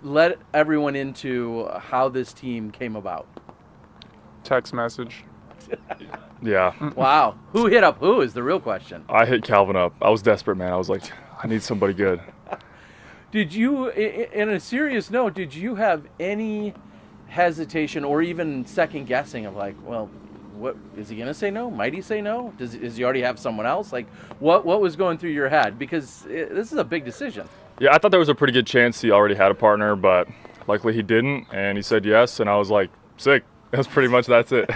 Let everyone into how this team came about. Text message. Yeah. Wow. Who hit up who is the real question. I hit Calvin up. I was desperate, man. I was like, I need somebody good. Did you, in a serious note, did you have any hesitation or even second guessing of like, well, what is he gonna say no? Might he say no? Does he already have someone else? Like, what was going through your head? Because this is a big decision. Yeah, I thought there was a pretty good chance he already had a partner, but luckily he didn't, and he said yes, and I was like, sick. That's pretty much that's it.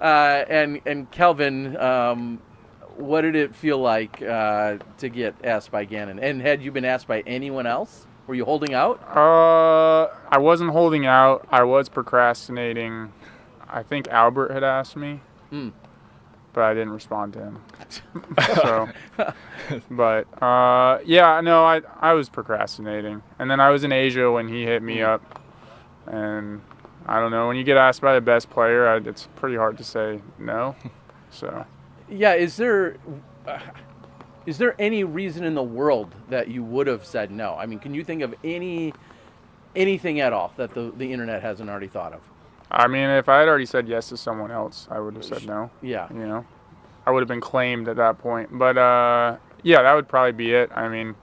And Kelvin, what did it feel like to get asked by Gannon? And had you been asked by anyone else? Were you holding out? I wasn't holding out. I was procrastinating. I think Albert had asked me. but I didn't respond to him. So, but yeah, no, I was procrastinating, and then I was in Asia when he hit me up, and I don't know, when you get asked by the best player, it's pretty hard to say no. So yeah, is there any reason in the world that you would have said no? I mean, can you think of anything at all that the internet hasn't already thought of? I mean, if I had already said yes to someone else, I would have said no. Yeah. You know, I would have been claimed at that point. But yeah, that would probably be it. I mean,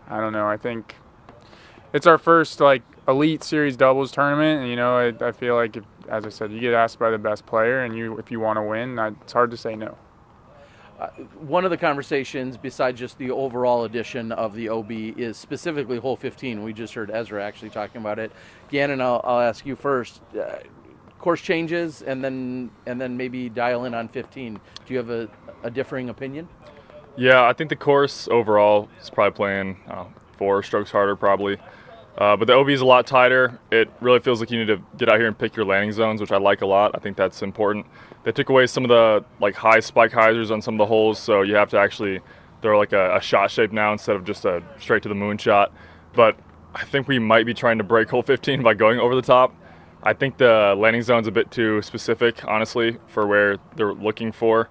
I don't know. I think it's our first like elite series doubles tournament, and you know, I feel like as I said, you get asked by the best player, and if you want to win, it's hard to say no. One of the conversations, besides just the overall edition of the OB, is specifically hole 15. We just heard Ezra actually talking about it. Gannon, I'll ask you first. Course changes, and then maybe dial in on 15. Do you have a differing opinion? Yeah, I think the course overall is probably playing 4 strokes harder probably. But the OB is a lot tighter. It really feels like you need to get out here and pick your landing zones, which I like a lot. I think that's important. They took away some of the like high spike hyzers on some of the holes, so you have to actually throw like a shot shape now instead of just a straight to the moon shot. But I think we might be trying to break hole 15 by going over the top. I think the landing zone's a bit too specific, honestly, for where they're looking for.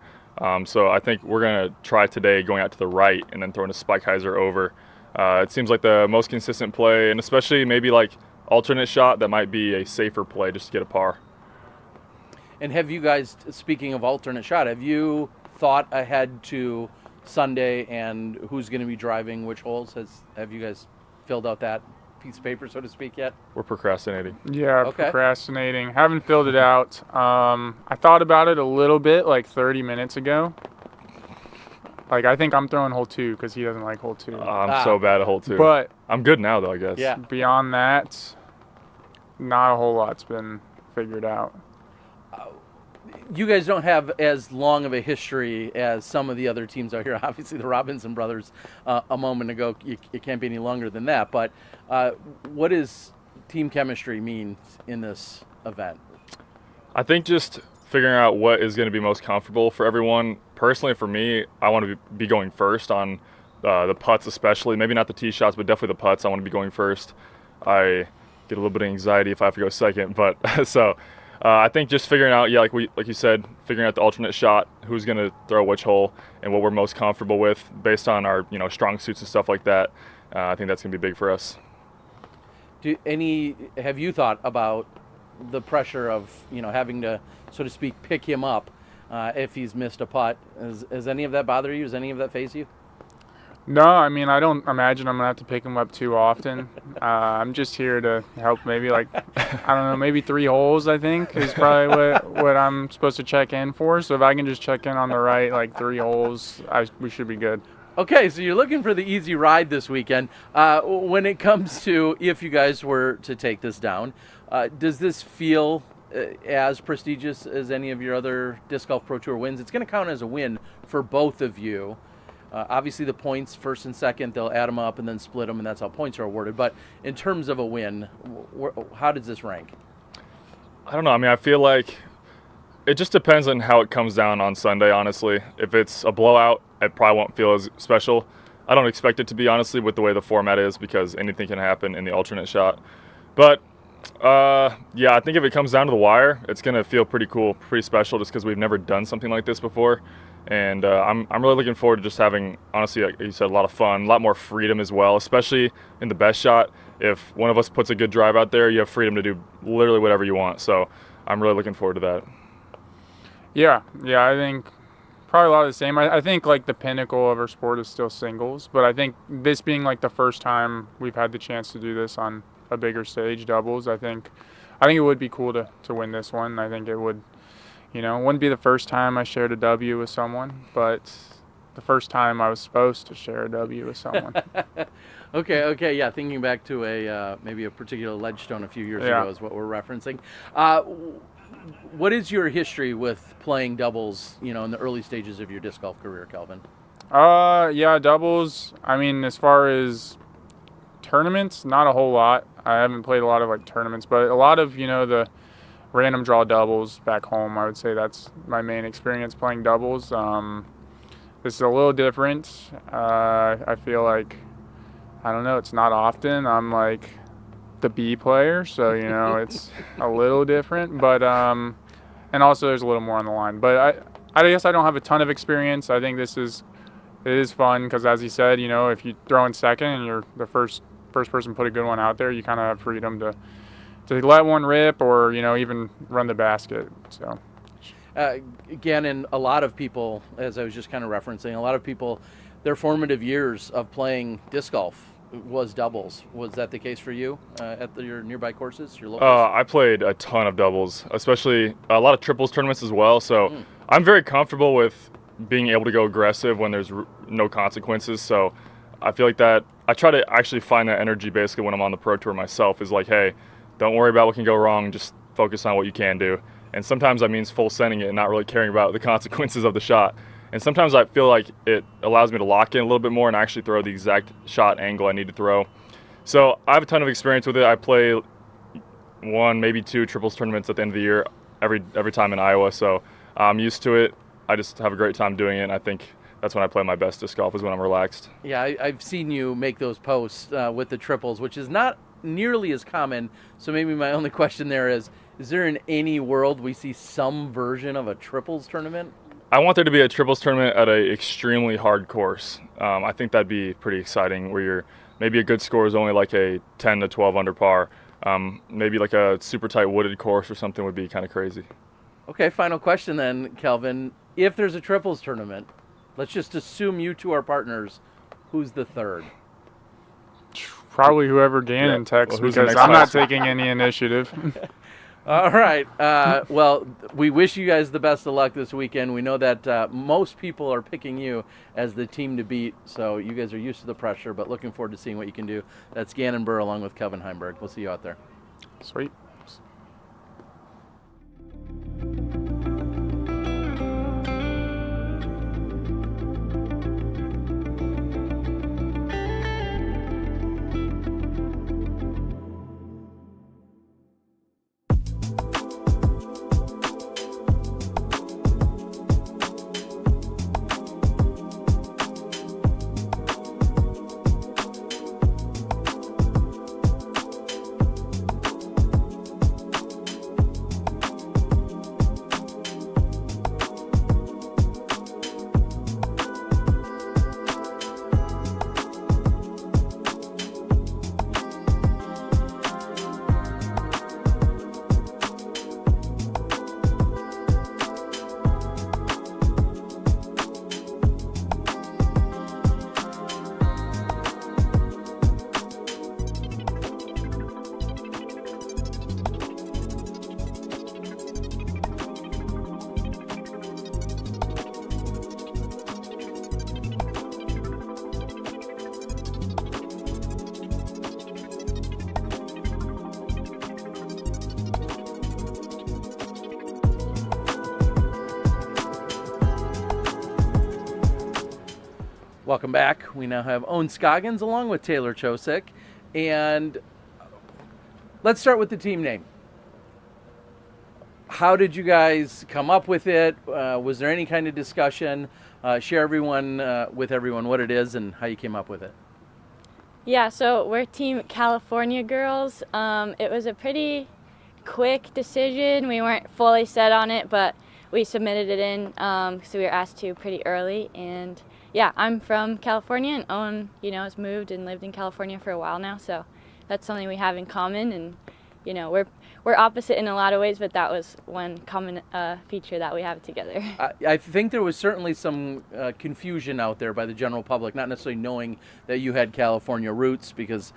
So I think we're gonna try today going out to the right and then throwing a spike hyzer over. It seems like the most consistent play, and especially maybe like alternate shot, that might be a safer play just to get a par. And have you guys, speaking of alternate shot, have you thought ahead to Sunday and who's going to be driving which holes? Have you guys filled out that piece of paper, so to speak, yet? We're procrastinating. Yeah, okay. Procrastinating. Haven't filled it out. I thought about it a little bit like 30 minutes ago. Like, I think I'm throwing hole 2 because he doesn't like hole 2. I'm so bad at hole 2. But I'm good now, though, I guess. Yeah. Beyond that, not a whole lot's been figured out. You guys don't have as long of a history as some of the other teams out here. Obviously, the Robinson brothers a moment ago, it can't be any longer than that. But what does team chemistry mean in this event? I think just figuring out what is going to be most comfortable for everyone. Personally, for me, I want to be going first on the putts especially. Maybe not the tee shots, but definitely the putts. I want to be going first. I get a little bit of anxiety if I have to go second. But so I think just figuring out, like you said, figuring out the alternate shot, who's going to throw which hole, and what we're most comfortable with based on our strong suits and stuff like that. I think that's going to be big for us. Have you thought about the pressure of having to, so to speak, pick him up if he's missed a putt? Has any of that bother you? Does any of that faze you? No, I mean, I don't imagine I'm going to have to pick him up too often. I'm just here to help maybe I don't know, maybe 3 holes, I think, is probably what I'm supposed to check in for. So if I can just check in on the right, 3 holes, we should be good. Okay, so you're looking for the easy ride this weekend. When it comes to if you guys were to take this down, does this feel as prestigious as any of your other Disc Golf Pro Tour wins? It's going to count as a win for both of you. Obviously, the points, first and second, they'll add them up and then split them, and that's how points are awarded. But in terms of a win, how does this rank? I don't know. I mean, I feel like it just depends on how it comes down on Sunday, honestly. If it's a blowout, it probably won't feel as special. I don't expect it to be, honestly, with the way the format is, because anything can happen in the alternate shot. But, yeah, I think if it comes down to the wire, it's going to feel pretty cool, pretty special, just because we've never done something like this before. And I'm really looking forward to just having, honestly, like you said, a lot of fun, a lot more freedom as well, especially in the best shot. If one of us puts a good drive out there, you have freedom to do literally whatever you want. So I'm really looking forward to that. Yeah, I think probably a lot of the same. I think the pinnacle of our sport is still singles, but I think this being the first time we've had the chance to do this on a bigger stage, doubles, I think it would be cool to win this one. I think it would, it wouldn't be the first time I shared a W with someone, but the first time I was supposed to share a W with someone. Okay, yeah, thinking back to maybe a particular ledgestone a few years ago is what we're referencing. What is your history with playing doubles, in the early stages of your disc golf career, Kelvin? Yeah, doubles. I mean, as far as tournaments, not a whole lot. I haven't played a lot of tournaments, but a lot of, the random draw doubles back home. I would say that's my main experience playing doubles. This is a little different. I feel like, I don't know, it's not often I'm like the B player, so it's a little different, but and also there's a little more on the line. But I guess I don't have a ton of experience. I think it is fun because, as he said, if you throw in second and you're the first person put a good one out there, you kind of have freedom to let one rip or even run the basket. So again, and a lot of people, as I was just kind of referencing, a lot of people, their formative years of playing disc golf was doubles. Was that the case for you at your nearby courses, your locals? I played a ton of doubles, especially a lot of triples tournaments as well. So I'm very comfortable with being able to go aggressive when there's no consequences. So I feel like that I try to actually find that energy basically when I'm on the pro tour myself, is like, hey, don't worry about what can go wrong, just focus on what you can do. And sometimes that means full sending it and not really caring about the consequences of the shot. And sometimes I feel like it allows me to lock in a little bit more and actually throw the exact shot angle I need to throw. So I have a ton of experience with it. I play 1, maybe 2 triples tournaments at the end of the year every time in Iowa. So I'm used to it. I just have a great time doing it. And I think that's when I play my best disc golf, is when I'm relaxed. Yeah, I've seen you make those posts with the triples, which is not nearly as common. So maybe my only question there is there in any world we see some version of a triples tournament? I want there to be a triples tournament at an extremely hard course. I think that'd be pretty exciting, where maybe a good score is only like a 10 to 12 under par. Maybe like a super tight wooded course or something would be kind of crazy. Okay, final question then, Kelvin. If there's a triples tournament, let's just assume you two are partners. Who's the third? Probably whoever Gannon texts, because I'm not taking any initiative. All right. Well, we wish you guys the best of luck this weekend. We know that most people are picking you as the team to beat, so you guys are used to the pressure, but looking forward to seeing what you can do. That's Gannon Burr along with Kevin Heimberg. We'll see you out there. Sweet. Welcome back. We now have Owen Scoggins along with Taylor Chosick. And let's start with the team name. How did you guys come up with it? Was there any kind of discussion? Share with everyone what it is and how you came up with it. Yeah, so we're Team California Girls. It was a pretty quick decision. We weren't fully set on it, but we submitted it in because we were asked to pretty early. And yeah, I'm from California, and Owen, has moved and lived in California for a while now, so that's something we have in common. And we're opposite in a lot of ways, but that was one common feature that we have together. I think there was certainly some confusion out there by the general public, not necessarily knowing that you had California roots, because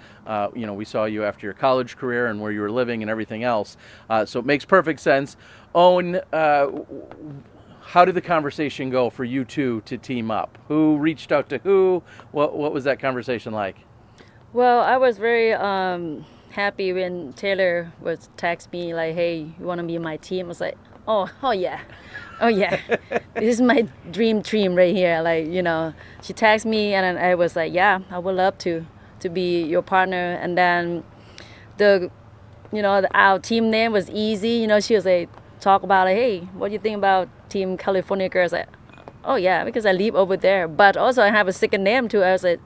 we saw you after your college career and where you were living and everything else. So it makes perfect sense. Owen, how did the conversation go for you two to team up? Who reached out to who? What was that conversation like? Well, I was very happy when Taylor was text me like, "Hey, you want to be on my team?" I was like, "Oh yeah, this is my dream team right here." She texted me, and I was like, "Yeah, I would love to be your partner." And then the our team name was easy. She was like, talk about like, hey, what do you think about Team California Girls? Like, oh yeah, because I live over there. But also I have a second name too. I was like,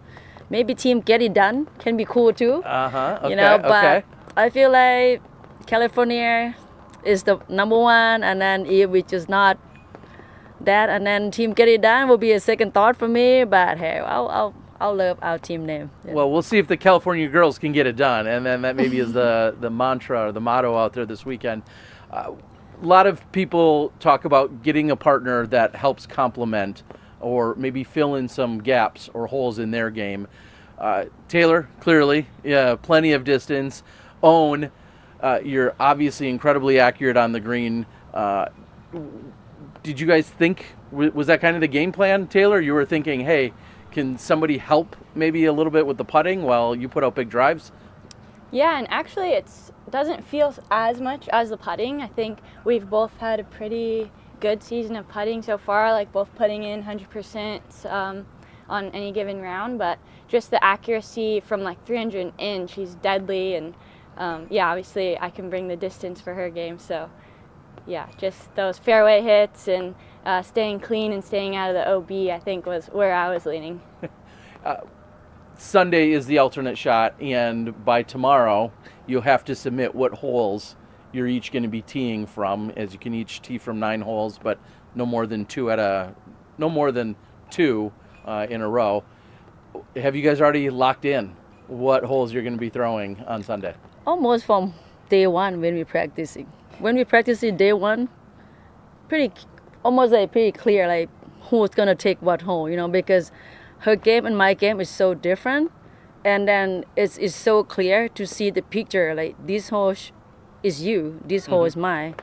maybe Team Get It Done can be cool too. Okay, but I feel like California is the number one, and then if we just not that, and then Team Get It Done will be a second thought for me. But hey, I'll love our team name. Yeah. Well, we'll see if the California Girls can get it done, and then that maybe is the mantra or the motto out there this weekend. A lot of people talk about getting a partner that helps complement or maybe fill in some gaps or holes in their game. Taylor, clearly, plenty of distance. Owen, you're obviously incredibly accurate on the green. Did you guys think, was that kind of the game plan, Taylor? You were thinking, hey, can somebody help maybe a little bit with the putting while you put out big drives? Yeah, and actually it doesn't feel as much as the putting. I think we've both had a pretty good season of putting so far, like both putting in 100% on any given round, but just the accuracy from like 300 in, she's deadly, and obviously I can bring the distance for her game, so yeah, just those fairway hits and staying clean and staying out of the OB, I think was where I was leaning. Sunday is the alternate shot, and by tomorrow you'll have to submit what holes you're each going to be teeing from, as you can each tee from 9 holes, but no more than two in a row. Have you guys already locked in what holes you're going to be throwing on Sunday? Almost from day one when we practicing. When we practicing day one, pretty clear like who's gonna take what hole, because her game and my game is so different, and then it's so clear to see the picture, like this hole is you, this hole is mine,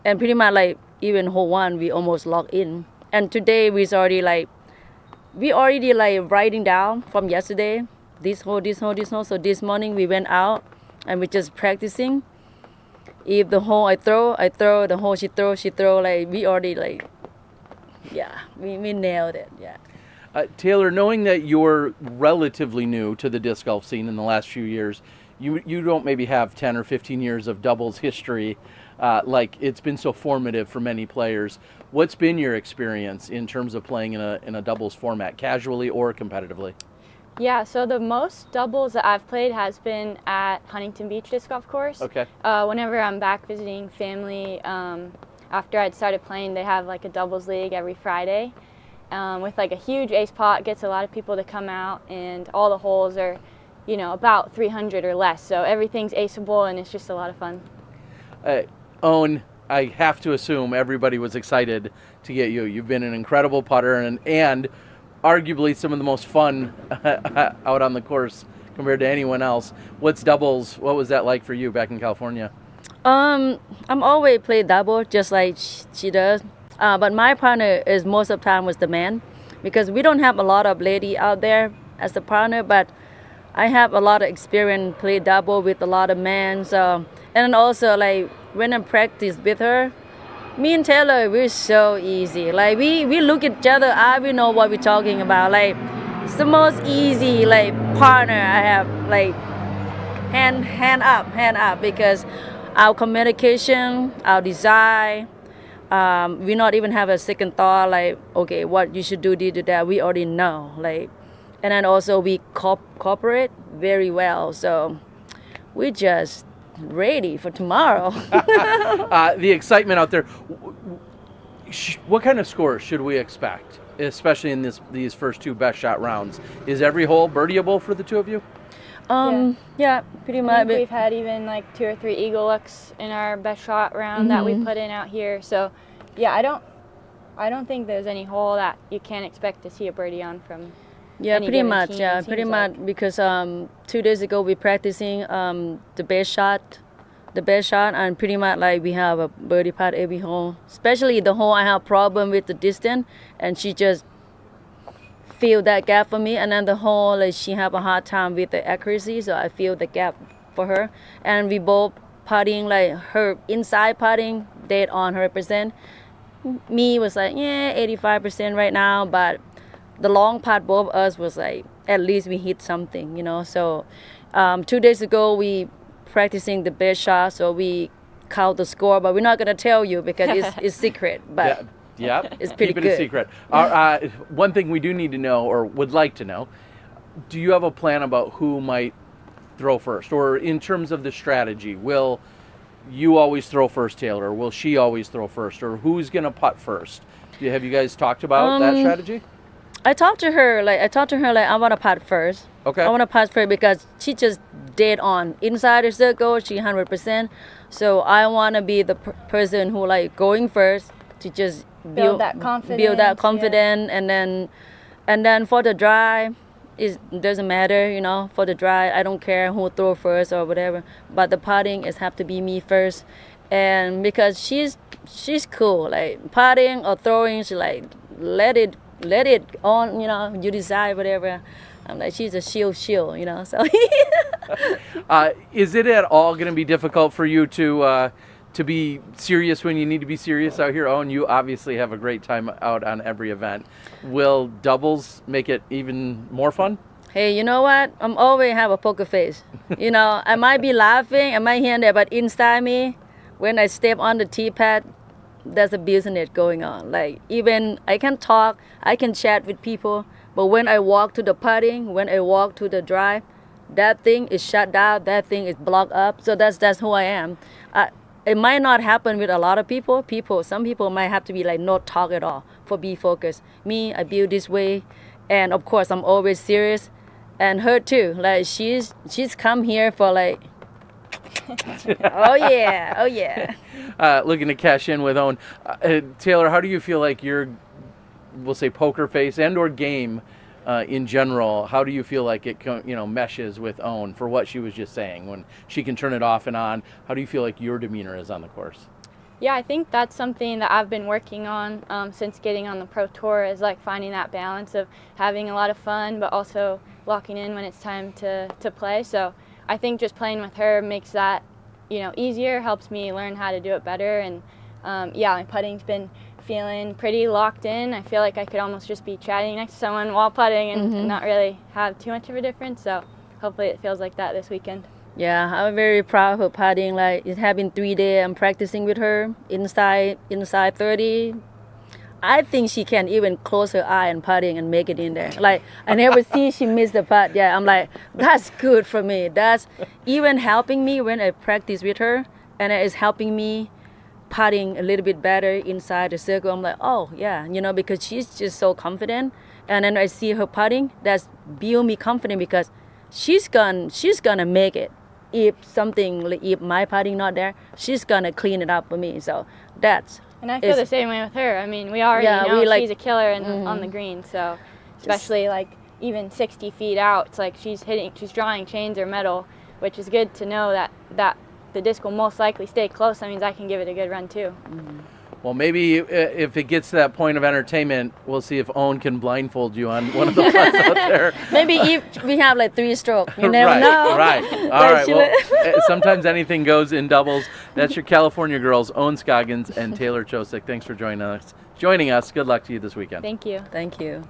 and pretty much like even hole 1 we almost locked in, and today we already writing down from yesterday this hole, so this morning we went out and we just practicing. If the hole I throw, the hole she throw, like we already we nailed it, yeah. Taylor, knowing that you're relatively new to the disc golf scene in the last few years, you don't maybe have 10 or 15 years of doubles history like it's been so formative for many players. What's been your experience in terms of playing in a doubles format, casually or competitively? Yeah, so the most doubles that I've played has been at Huntington Beach Disc Golf Course. Okay. Whenever I'm back visiting family, after I'd started playing, they have like a doubles league every Friday with like a huge ace pot, gets a lot of people to come out, and all the holes are, about 300 or less. So everything's aceable, and it's just a lot of fun. Owen, I have to assume everybody was excited to get you. You've been an incredible putter and arguably some of the most fun out on the course compared to anyone else. What was that like for you back in California? I'm always play double just like she does, but my partner is most of the time was the man, because we don't have a lot of lady out there as the partner, but I have a lot of experience play double with a lot of men. So, and also like when I practice with her, me and Taylor, we're so easy. Like we look at each other, we know what we're talking about. Like it's the most easy like partner I have. Like hand up, because our communication, our design, we not even have a second thought. Like okay, what you should do that. We already know. Like, and then also we cooperate very well. So we just ready for tomorrow. The excitement out there. What kind of score should we expect, especially in these first 2 best shot rounds? Is every hole birdieable for the two of you? Yeah, pretty much. I think we've had even like 2 or 3 eagle looks in our best shot round that we put in out here. So yeah, I don't think there's any hole that you can't expect to see a birdie on from. Yeah, pretty much. Yeah, pretty much. Because 2 days ago we practicing the best shot, and pretty much like we have a birdie putt every hole. Especially the hole I have problem with the distance, and she just fill that gap for me. And then the hole like she have a hard time with the accuracy, so I fill the gap for her. And we both putting like her inside putting dead on 100%. Me was like 85% right now, but the long putt, both of us was like, at least we hit something, So 2 days ago we practicing the best shot, so we count the score, but we're not gonna tell you because it's secret. But yeah, it's pretty keep it a good. secret. One thing we do need to know, or would like to know, do you have a plan about who might throw first, or in terms of the strategy? Will you always throw first, Taylor? Or will she always throw first, or who's gonna putt first? Have you guys talked about that strategy? I talked to her like I want to putt first. Okay. I want to putt first because she just dead on inside the circle. She 100%. So I want to be the person who like going first to just Build that confidence. and then for the drive, it doesn't matter, you know. For the drive, I don't care who throw first or whatever. But the putting is have to be me first, and because she's cool, like putting or throwing, she like let it on, you know. You decide whatever. I'm like, she's a shield, you know. So. Is it at all going to be difficult for you to be serious when you need to be serious out here? And you obviously have a great time out on every event. Will doubles make it even more fun? Hey, you know what? I'm always have a poker face. You know, I might be laughing, I might hear that, but inside me, when I step on the tee pad, there's a business going on. Like, even I can talk, I can chat with people, but when I walk to the putting, when I walk to the drive, that thing is shut down, that thing is blocked up. So that's who I am. It might not happen with a lot of people. Some people might have to be like not talk at all for be focused. Me, I build this way, and of course I'm always serious, and her too. Like she's come here for like, oh yeah. Looking to cash in with Owen. Taylor, how do you feel like your, we'll say, poker face and or game in general, how do you feel like it meshes with Owen for what she was just saying, when she can turn it off and on? How do you feel like your demeanor is on the course? Yeah, I think that's something that I've been working on since getting on the Pro Tour, is like finding that balance of having a lot of fun but also locking in when it's time to play. So I think just playing with her makes that easier, helps me learn how to do it better. And yeah, my putting's been feeling pretty locked in. I feel like I could almost just be chatting next to someone while putting and not really have too much of a difference. So hopefully it feels like that this weekend. Yeah, I'm very proud of her putting. Like, it's having 3 days. I'm practicing with her inside 30. I think she can even close her eye and putting and make it in there. Like, I never see she miss the putt. Yeah, I'm like, that's good for me. That's even helping me when I practice with her, and it's helping me putting a little bit better inside the circle. I'm like, oh yeah, because she's just so confident. And then I see her putting, that's build me confident, because she's gonna make it. If my putting not there, she's gonna clean it up for me. So that's. And I feel the same way with her. I mean, we already know she's a killer on the green. So especially like even 60 feet out, it's like she's drawing chains or metal, which is good to know that the disc will most likely stay close. That means I can give it a good run too. Well, maybe if it gets to that point of entertainment, we'll see if Owen can blindfold you on one of the putts out there. Maybe if we have like 3 strokes, you never know. Right. All right. Well, sometimes anything goes in doubles. That's your California girls, Owen Scoggins and Taylor Chosik. Thanks for joining us. Good luck to you this weekend. Thank you. Thank you.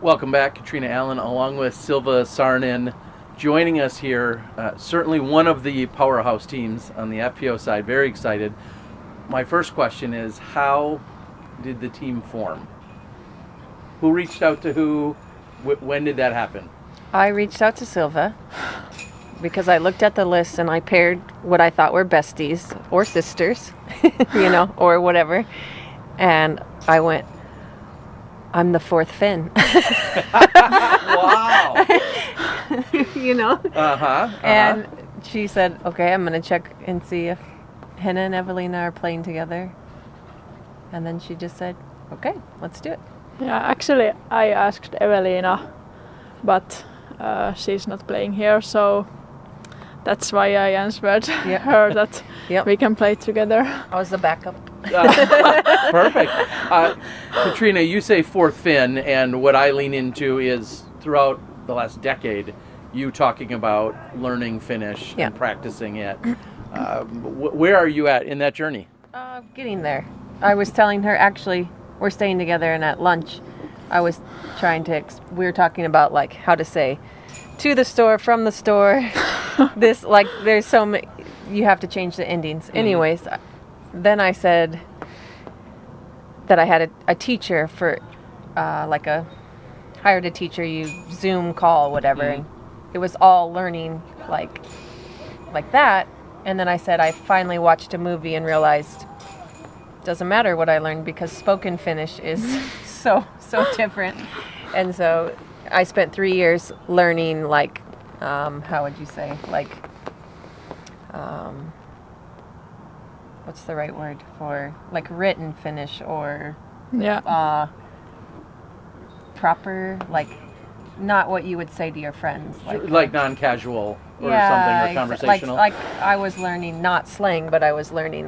Welcome back, Katrina Allen, along with Silva Sarnin, joining us here. Certainly one of the powerhouse teams on the FPO side. Very excited. My first question is, how did the team form? Who reached out to who? When did that happen? I reached out to Silva because I looked at the list and I paired what I thought were besties or sisters, or whatever. And I went, I'm the fourth Finn. Wow. And she said, okay, I'm going to check and see if Henna and Evelina are playing together. And then she just said, okay, let's do it. Yeah, actually, I asked Evelina, but she's not playing here, so that's why I answered her that we can play together. I was the backup. Perfect. Katrina, you say fourth Finn, and what I lean into is throughout the last decade, you talking about learning Finnish and practicing it. Where are you at in that journey? Getting there. I was telling her, actually, we're staying together, and at lunch, I was trying to, we were talking about like how to say to the store, from the store, this, like there's so many, you have to change the endings. Anyways, then I said that I had a teacher for, hired a teacher, you Zoom call, whatever, and it was all learning like that. And then I said I finally watched a movie and realized doesn't matter what I learned because spoken Finnish is so different. And so I spent 3 years learning how would you say, what's the right word for written Finnish or proper, not what you would say to your friends, like non-casual or something, or conversational. Like I was learning not slang, but I was learning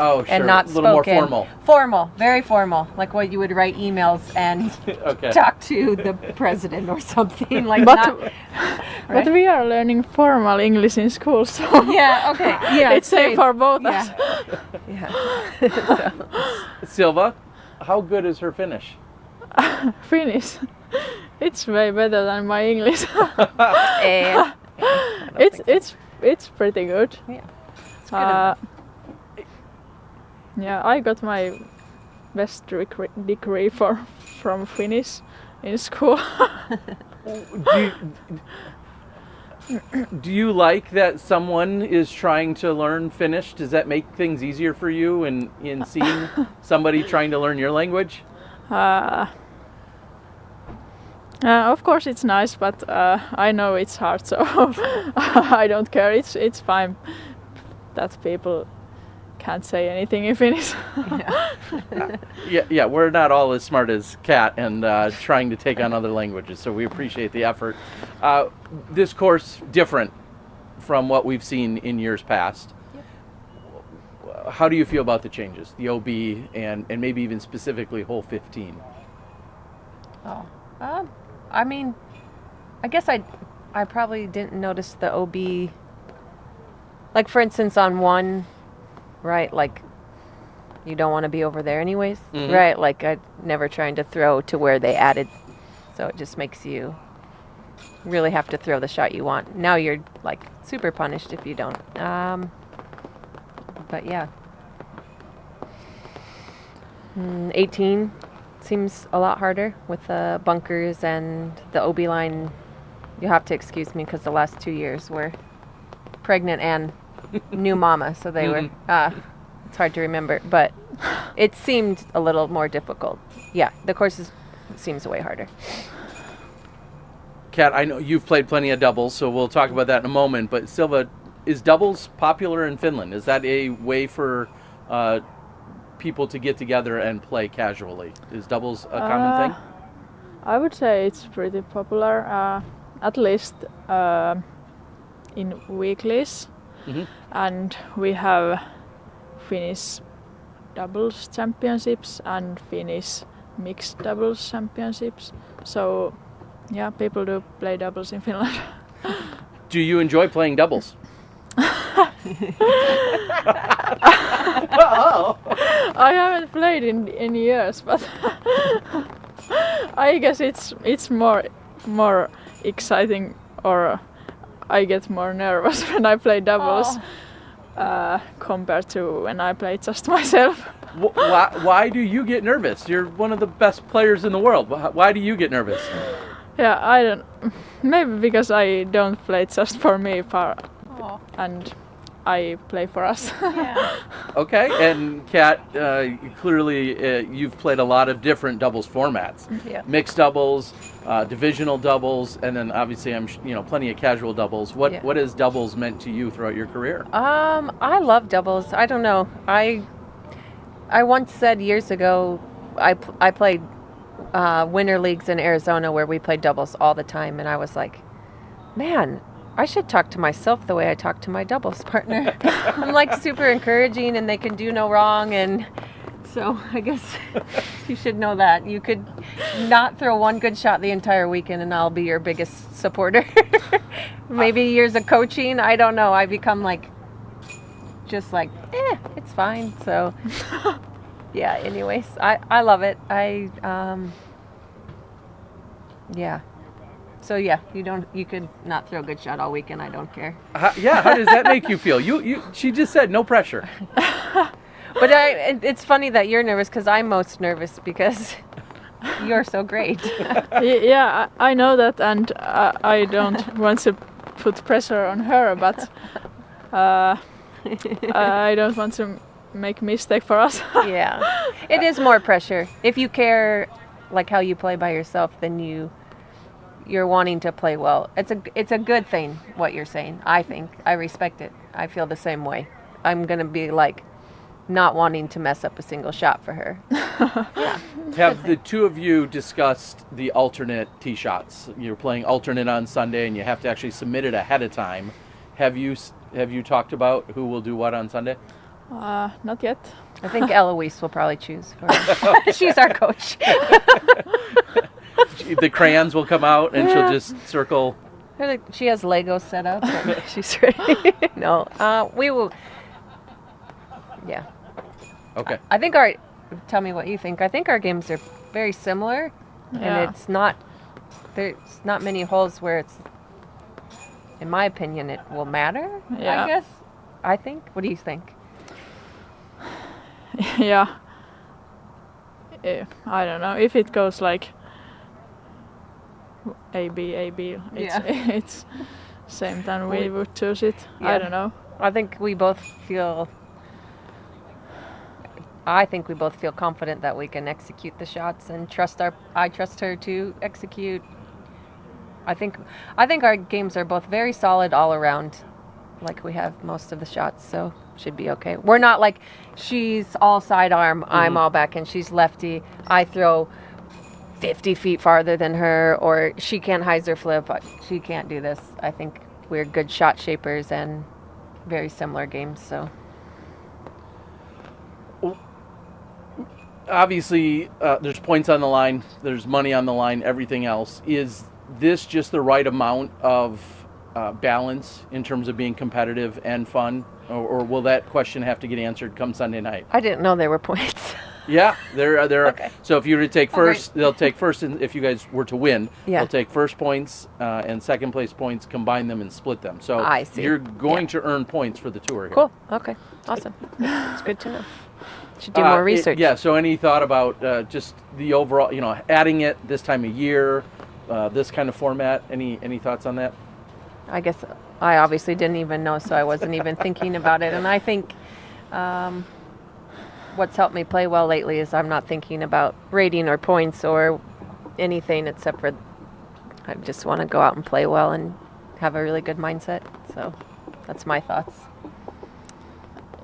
oh, sure, and not a little spoken. more formal. Formal, very formal, like what you would write emails and talk to the president or something like that. But we are learning formal English in school, so it's safe for both us. Silva, how good is her Finnish? Finnish. It's way better than my English. It's pretty good. Yeah. It's good I got my best degree from Finnish in school. Do you like that someone is trying to learn Finnish? Does that make things easier for you in seeing somebody trying to learn your language? Of course it's nice, but I know it's hard, so I don't care. It's fine that people can't say anything in Finnish. We're not all as smart as Kat and trying to take on other languages, so we appreciate the effort. This course different from what we've seen in years past. How do you feel about the changes, the OB and maybe even specifically hole 15? I mean, I guess I probably didn't notice the OB. Like for instance, on one, right? Like you don't want to be over there anyways, right? Like I never trying to throw to where they added, so it just makes you really have to throw the shot you want. Now you're like super punished if you don't. But yeah, 18. Seems a lot harder with the bunkers and the OB line. You'll have to excuse me because the last 2 years were pregnant and new mama, so they were, it's hard to remember, but it seemed a little more difficult. Yeah, the course seems way harder. Kat, I know you've played plenty of doubles, so we'll talk about that in a moment, but Silva, is doubles popular in Finland? Is that a way for people to get together and play casually? Is doubles a common thing? I would say it's pretty popular, at least in weeklies. And we have Finnish doubles championships and Finnish mixed doubles championships. So yeah, people do play doubles in Finland. Do you enjoy playing doubles? I haven't played in years, but I guess it's more exciting, or I get more nervous when I play doubles compared to when I play just myself. Why do you get nervous? You're one of the best players in the world. Why do you get nervous? Yeah, I don't. Maybe because I don't play just for me, and I play for us. Okay, and Kat, clearly you've played a lot of different doubles formats. Yeah. Mixed doubles, divisional doubles, and then obviously plenty of casual doubles. What has doubles meant to you throughout your career? I love doubles. I don't know. I once said years ago, I played winter leagues in Arizona where we played doubles all the time, and I was like, man, I should talk to myself the way I talk to my doubles partner. I'm like super encouraging, and they can do no wrong, and so I guess you should know that. You could not throw one good shot the entire weekend, and I'll be your biggest supporter. Maybe years of coaching, I don't know. I become just like, it's fine. So yeah, anyways, I love it. Yeah. So yeah, you could not throw a good shot all weekend. I don't care. How does that make you feel? She just said no pressure. But it's funny that you're nervous because I'm most nervous because you're so great. Yeah, I know that, and I don't want to put pressure on her, but I don't want to make mistake for us. Yeah, it is more pressure. If you care like how you play by yourself, then you're wanting to play well. It's a good thing what you're saying. I think I respect it. I feel the same way. I'm gonna be like not wanting to mess up a single shot for her. Yeah. Have the two of you discussed the alternate tee shots? You're playing alternate on Sunday, and you have to actually submit it ahead of time. Have you talked about who will do what on Sunday? Not yet. I think Eloise will probably choose for her. She's our coach. The crayons will come out, and she'll just circle. She has Legos set up. And she's ready. No, we will. Yeah. Okay. I think tell me what you think. I think our games are very similar, and there's not many holes where it's, in my opinion, it will matter. Yeah. I guess. I think. What do you think? Yeah. I don't know if it goes like A B. It's same time we would choose it. Yeah. I don't know. I think we both feel confident that we can execute the shots and I trust her to execute. I think our games are both very solid all around. Like we have most of the shots, so should be okay. We're not like she's all sidearm, I'm all back, and she's lefty. I throw 50 feet farther than her, or she can't hyzer flip. She can't do this. I think we're good shot shapers and very similar games. So obviously, there's points on the line, there's money on the line, everything else. Is this just the right amount of balance in terms of being competitive and fun, or will that question have to get answered come Sunday night? I didn't know there were points. Yeah, there are. Okay. So if you were to take first, they'll take first, and if you guys were to win, they'll take first points and second place points, combine them and split them. So I see. You're going to earn points for the tour here. Cool. Okay. Awesome. It's good to know. Should do more research. So any thought about just the overall, adding it this time of year, this kind of format? Any thoughts on that? I guess I obviously didn't even know, so I wasn't even thinking about it. And I think what's helped me play well lately is I'm not thinking about rating or points or anything except for I just want to go out and play well and have a really good mindset. So that's my thoughts.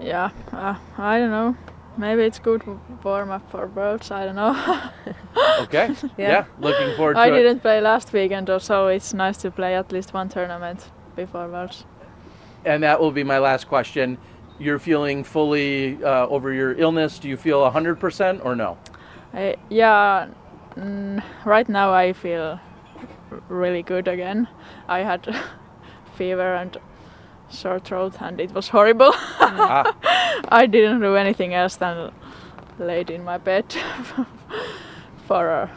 Yeah, I don't know. Maybe it's good warm up for Worlds. I don't know. Okay. Yeah. Looking forward to it. I didn't play last weekend, so it's nice to play at least one tournament before Worlds. And that will be my last question. You're feeling fully over your illness. Do you feel 100% or no? Yeah. Right now I feel really good again. I had fever and sore throat, and it was horrible. I didn't do anything else than laid in my bed for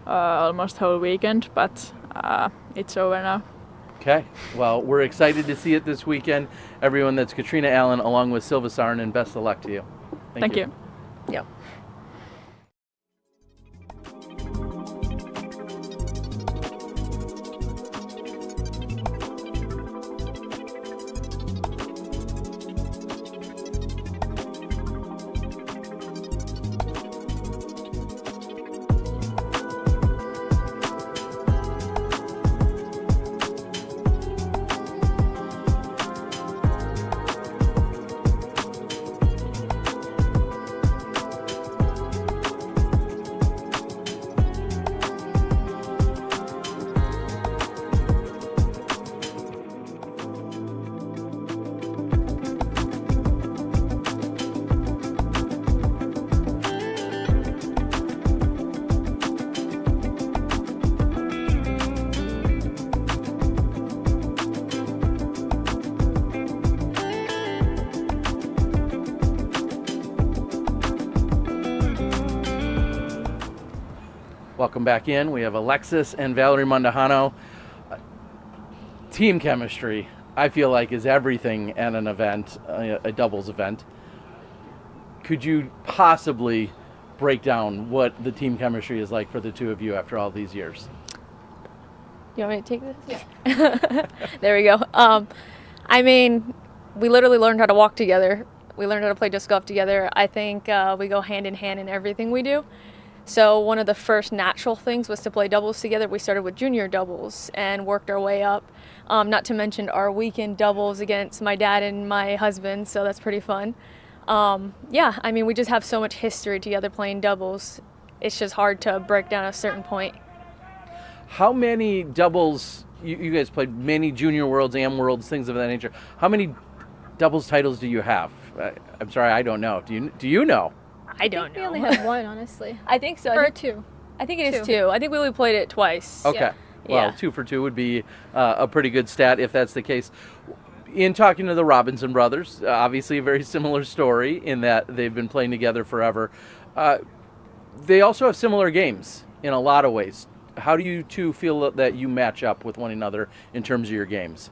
almost whole weekend, but it's over now. Okay. Well, we're excited to see it this weekend. Everyone, that's Katrina Allen along with Silva Sarn, and best of luck to you. Thank you. Yeah. Welcome back in. We have Alexis and Valerie Mondahano. Team chemistry, I feel like, is everything at an event, a doubles event. Could you possibly break down what the team chemistry is like for the two of you after all these years? You want me to take this? Yeah. There we go. I mean, we literally learned how to walk together. We learned how to play disc golf together. I think we go hand in hand in everything we do. So one of the first natural things was to play doubles together. We started with junior doubles and worked our way up. Not to mention our weekend doubles against my dad and my husband, so that's pretty fun. Yeah, I mean, we just have so much history together playing doubles. It's just hard to break down at a certain point. How many doubles, you guys played many junior worlds, AM worlds, things of that nature. How many doubles titles do you have? I'm sorry, I don't know. Do you know? I don't know. We only have one, honestly. I think so. Or two. I think it is two. I think we only played it twice. Okay. Yeah. Well, Yeah. 2 for 2 would be a pretty good stat if that's the case. In talking to the Robinson brothers, obviously a very similar story in that they've been playing together forever. They also have similar games in a lot of ways. How do you two feel that you match up with one another in terms of your games?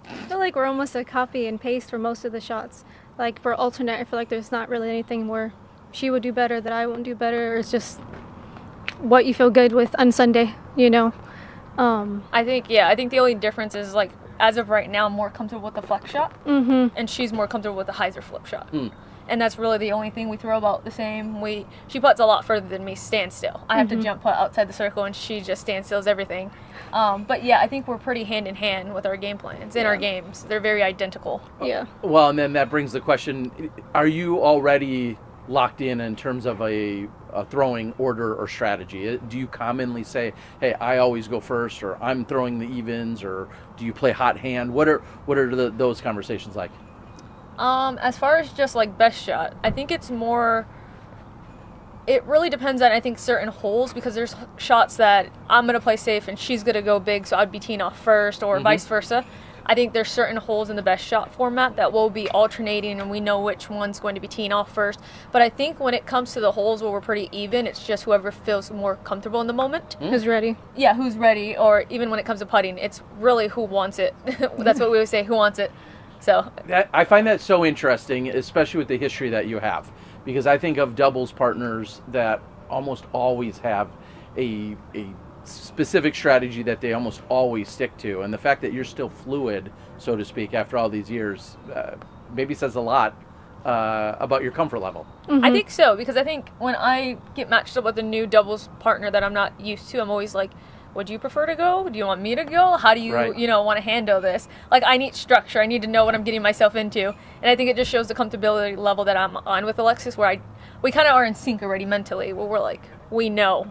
I feel like we're almost a copy and paste for most of the shots. Like for alternate, I feel like there's not really anything where she would do better that I won't do better. It's just what you feel good with on Sunday, you know. I think the only difference is, like, as of right now, I'm more comfortable with the flex shot, and she's more comfortable with the hyzer flip shot. And that's really the only thing we throw about the same. She putts a lot further than me standstill. I have to jump putt outside the circle, and she just standstills everything. But yeah, I think we're pretty hand in hand with our game plans and our games. They're very identical. Yeah. Well, and then that brings the question, are you already locked in terms of a throwing order or strategy? Do you commonly say, hey, I always go first, or I'm throwing the evens, or do you play hot hand? What are those conversations like? As far as just like best shot, I think it's more, it really depends on, I think, certain holes, because there's shots that I'm going to play safe and she's going to go big, so I'd be teeing off first, or vice versa. I think there's certain holes in the best shot format that will be alternating, and we know which one's going to be teeing off first. But I think when it comes to the holes where we're pretty even, it's just whoever feels more comfortable in the moment. Who's ready? Yeah, who's ready, or even when it comes to putting, it's really who wants it. That's what we always say, who wants it. So I find that so interesting, especially with the history that you have, because I think of doubles partners that almost always have a specific strategy that they almost always stick to, and the fact that you're still fluid, so to speak, after all these years, maybe says a lot about your comfort level. I think so, because I think when I get matched up with a new doubles partner that I'm not used to, I'm always like, would you prefer to go? Do you want me to go? How do you, want to handle this? Like, I need structure. I need to know what I'm getting myself into. And I think it just shows the comfortability level that I'm on with Alexis, where we kind of are in sync already mentally, where we're like, we know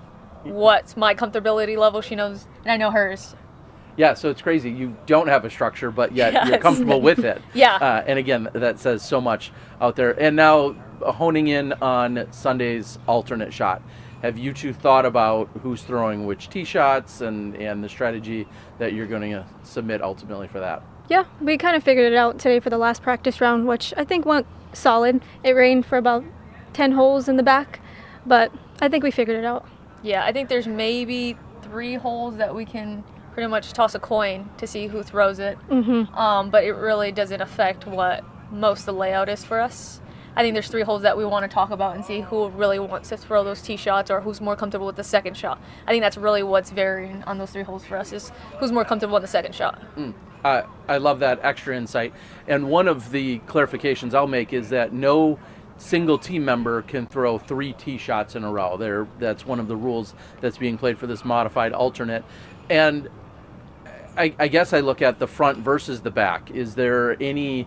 what's my comfortability level. She knows, and I know hers. Yeah, so it's crazy. You don't have a structure, but yet you're comfortable with it. Yeah. And again, that says so much out there. And now honing in on Sunday's alternate shot. Have you two thought about who's throwing which tee shots and the strategy that you're going to submit ultimately for that? Yeah, we kind of figured it out today for the last practice round, which I think went solid. It rained for about 10 holes in the back, but I think we figured it out. Yeah, I think there's maybe 3 holes that we can pretty much toss a coin to see who throws it. But it really doesn't affect what most of the layout is for us. I think there's 3 holes that we want to talk about and see who really wants to throw those tee shots or who's more comfortable with the second shot. I think that's really what's varying on those 3 holes for us is who's more comfortable in the second shot. I love that extra insight. And one of the clarifications I'll make is that no single team member can throw 3 tee shots in a row. That's one of the rules that's being played for this modified alternate. And I guess I look at the front versus the back. Is there any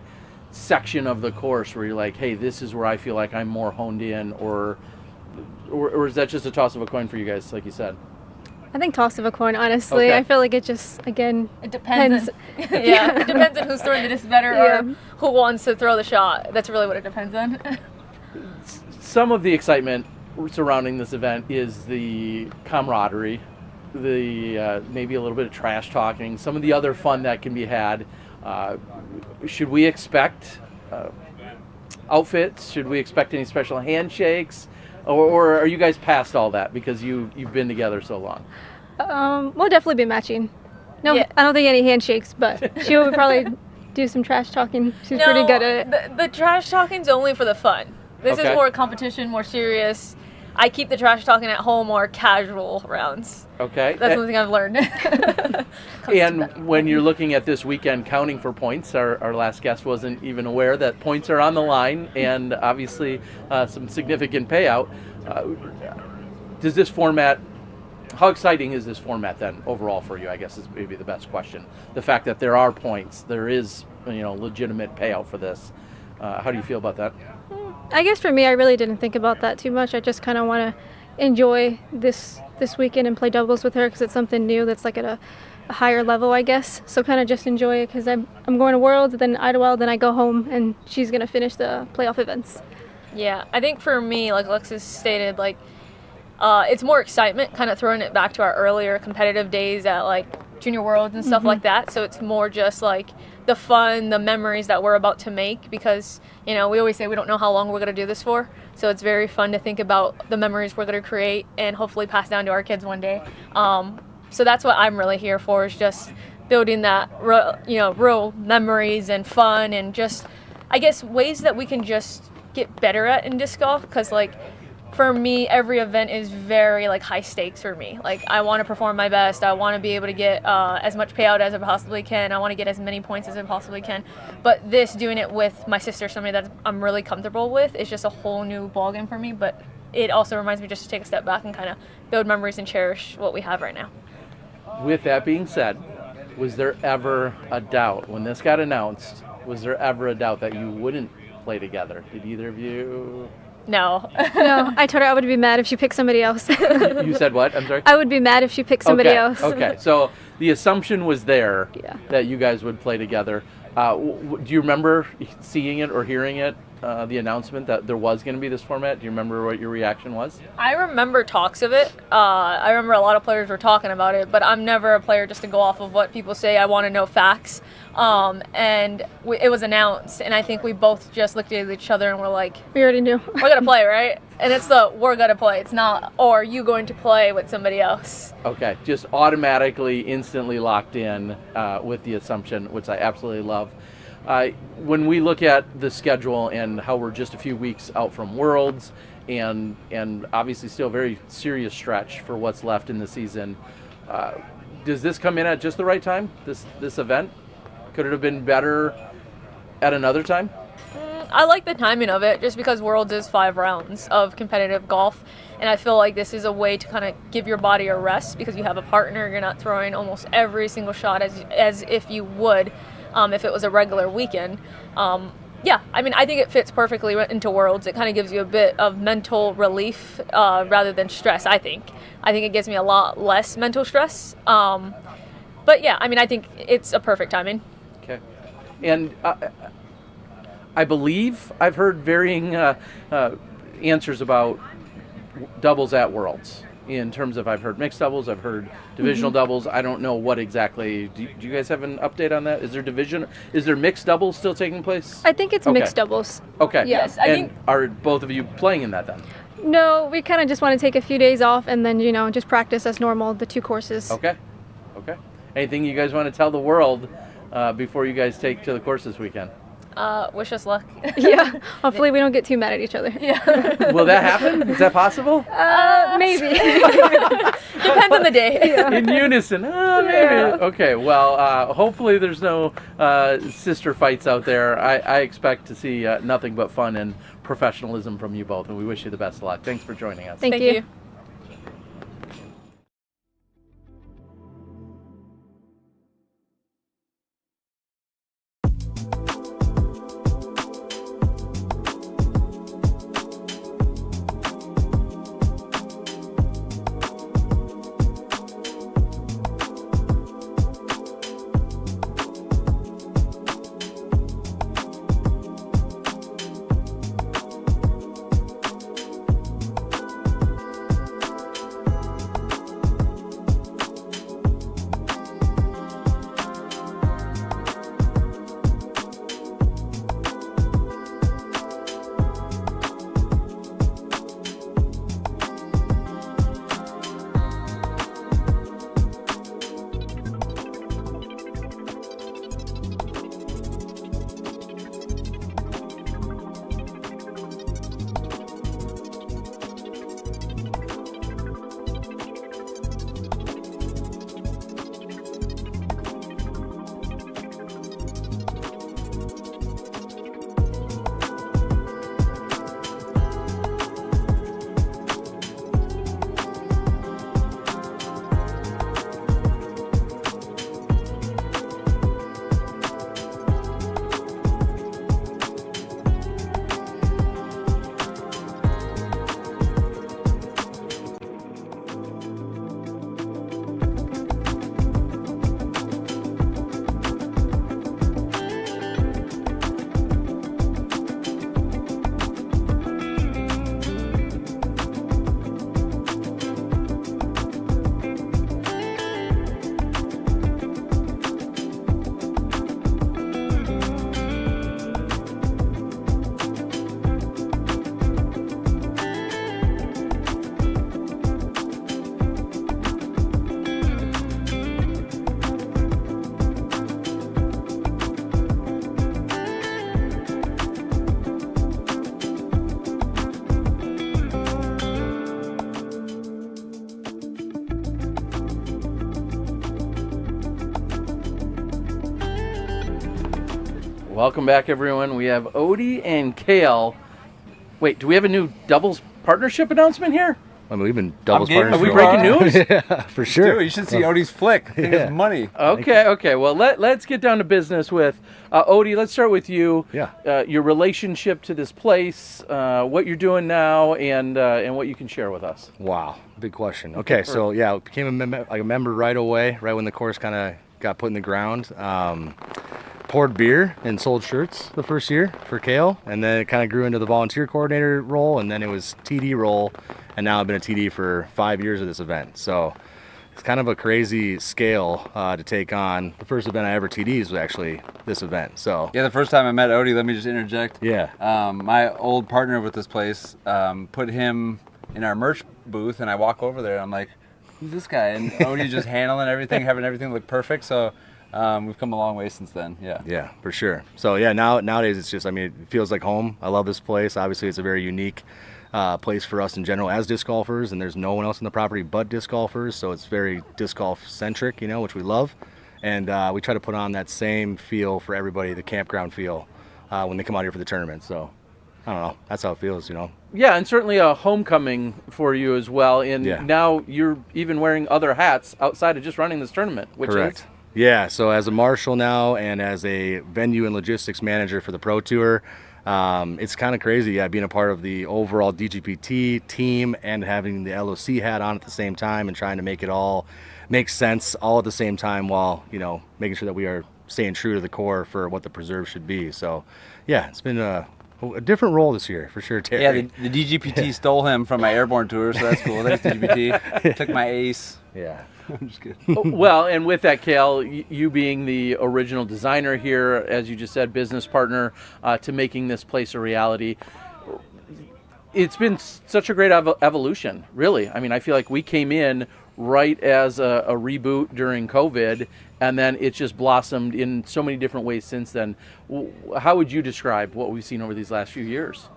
section of the course where you're like, hey, this is where I feel like I'm more honed in, or is that just a toss of a coin for you guys, like you said? I think toss of a coin, honestly. Okay. I feel like it just, again, it depends. It depends on who's throwing the disc better or who wants to throw the shot. That's really what it depends on. Some of the excitement surrounding this event is the camaraderie, the maybe a little bit of trash talking, some of the other fun that can be had. Should we expect outfits? Should we expect any special handshakes? Or are you guys past all that because you've been together so long? We'll definitely be matching. No, I don't think any handshakes, but she would probably do some trash talking. She's pretty good at it. The trash talking's only for the fun. This is more competition, more serious. I keep the trash talking at home or casual rounds. Okay. That's one thing I've learned. And when you're looking at this weekend counting for points, our last guest wasn't even aware that points are on the line and obviously some significant payout. Does this format, how exciting is this format then overall for you, I guess is maybe the best question. The fact that there are points, there is legitimate payout for this. How do you feel about that? I guess for me, I really didn't think about that too much. I just kind of want to enjoy this weekend and play doubles with her because it's something new that's like at a higher level, I guess. So kind of just enjoy it because I'm going to Worlds, then Idlewild, then I go home, and she's going to finish the playoff events. Yeah, I think for me, like Alexis stated, like it's more excitement, kind of throwing it back to our earlier competitive days at like Junior Worlds and stuff like that. So it's more just like the fun, the memories that we're about to make because, we always say we don't know how long we're going to do this for. So it's very fun to think about the memories we're going to create and hopefully pass down to our kids one day. So that's what I'm really here for is just building that, real memories and fun and just, I guess, ways that we can just get better at in disc golf because, like, for me, every event is very high stakes for me. Like I want to perform my best. I want to be able to get as much payout as I possibly can. I want to get as many points as I possibly can. But doing it with my sister, somebody that I'm really comfortable with, is just a whole new ballgame for me. But it also reminds me just to take a step back and kind of build memories and cherish what we have right now. With that being said, was there ever a doubt when this got announced? Was there ever a doubt that you wouldn't play together? Did either of you? No. No, I told her I would be mad if she picked somebody else. You said what? I'm sorry? I would be mad if she picked somebody else. Okay, so the assumption was there that you guys would play together. Do you remember seeing it or hearing it, the announcement that there was going to be this format? Do you remember what your reaction was? I remember talks of it. I remember a lot of players were talking about it, but I'm never a player just to go off of what people say. I want to know facts. And it was announced, and I think we both just looked at each other and were like, we already knew. We're going to play, right? And it's we're going to play. It's not, or you going to play with somebody else. Okay, just automatically, instantly locked in with the assumption, which I absolutely love. When we look at the schedule and how we're just a few weeks out from Worlds and obviously still a very serious stretch for what's left in the season, does this come in at just the right time, this event? Could it have been better at another time? I like the timing of it just because Worlds is 5 rounds of competitive golf, and I feel like this is a way to kind of give your body a rest because you have a partner. You're not throwing almost every single shot as if you would if it was a regular weekend. I think it fits perfectly into Worlds. It kind of gives you a bit of mental relief rather than stress, I think. I think it gives me a lot less mental stress. I think it's a perfect timing. Okay. And I believe I've heard varying answers about doubles at Worlds. in terms of, I've heard mixed doubles, I've heard divisional doubles. I don't know what exactly. Do you guys have an update on that? Is there mixed doubles still taking place? I think it's mixed doubles. Okay. Yes, I think. Are both of you playing in that then? No, we kind of just want to take a few days off and then, just practice as normal, the 2 courses. Okay. Anything you guys want to tell the world before you guys take to the course this weekend? Wish us luck. Yeah, hopefully we don't get too mad at each other. Yeah. Will that happen? Is that possible? Maybe. Depends on the day. In unison. Maybe. Yeah. Okay, well, hopefully there's no sister fights out there. I expect to see nothing but fun and professionalism from you both, and we wish you the best of luck. Thanks for joining us. Thank you. Welcome back, everyone. We have Odie and Kale. Wait, do we have a new doubles partnership announcement here? I mean, we've been doubles partners. Are we breaking news? Yeah, for sure. Dude, you should see Odie's flick. I think it's money. Okay. Well, let's get down to business with Odie. Let's start with you. Yeah. Your relationship to this place, what you're doing now, and what you can share with us. Wow, big question. Okay, so yeah, became a member right away, right when the course kind of got put in the ground. Poured beer and sold shirts the first year for Kale, and then it kind of grew into the volunteer coordinator role, and then it was TD role, and now I've been a TD for 5 years of this event. So it's kind of a crazy scale to take on. The first event I ever TD'd was actually this event. So yeah, the first time I met Odie, let me just interject. Yeah. My old partner with this place put him in our merch booth, and I walk over there, and I'm like, who's this guy? And Odie's just handling everything, having everything look perfect. So we've come a long way since then. Yeah, for sure. So yeah, nowadays it's just, I mean, it feels like home. I love this place. Obviously it's a very unique place for us in general as disc golfers, and there's no one else on the property but disc golfers, so it's very disc golf centric, which we love. And we try to put on that same feel for everybody, the campground feel, when they come out here for the tournament. So I don't know, that's how it feels. Yeah, and certainly a homecoming for you as well. And now you're even wearing other hats outside of just running this tournament, which Correct. Yeah, so as a marshal now and as a venue and logistics manager for the Pro Tour, it's kind of crazy, being a part of the overall DGPT team and having the LOC hat on at the same time and trying to make it all make sense all at the same time while, making sure that we are staying true to the core for what the preserve should be. So, yeah, it's been a different role this year for sure, Terry. Yeah, the DGPT stole him from my airborne tour, so that's cool. Thanks, DGPT. Took my ace. Yeah. I'm just kidding. Well, and with that, Kale, you being the original designer here, as you just said, business partner to making this place a reality, it's been such a great evolution, really. I mean, I feel like we came in right as a reboot during COVID, and then it's just blossomed in so many different ways since then. How would you describe what we've seen over these last few years?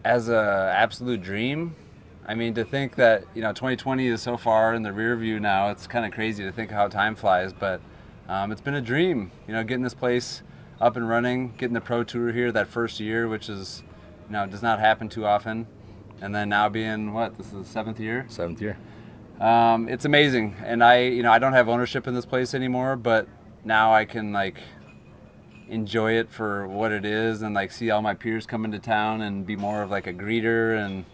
As a absolute dream. I mean, to think that, 2020 is so far in the rear view now, it's kind of crazy to think how time flies, but it's been a dream, getting this place up and running, getting the Pro Tour here that first year, which is, does not happen too often. And then now being, this is the 7th year? 7th year. It's amazing. And I don't have ownership in this place anymore, but now I can, enjoy it for what it is and, see all my peers come into town and be more of, a greeter. And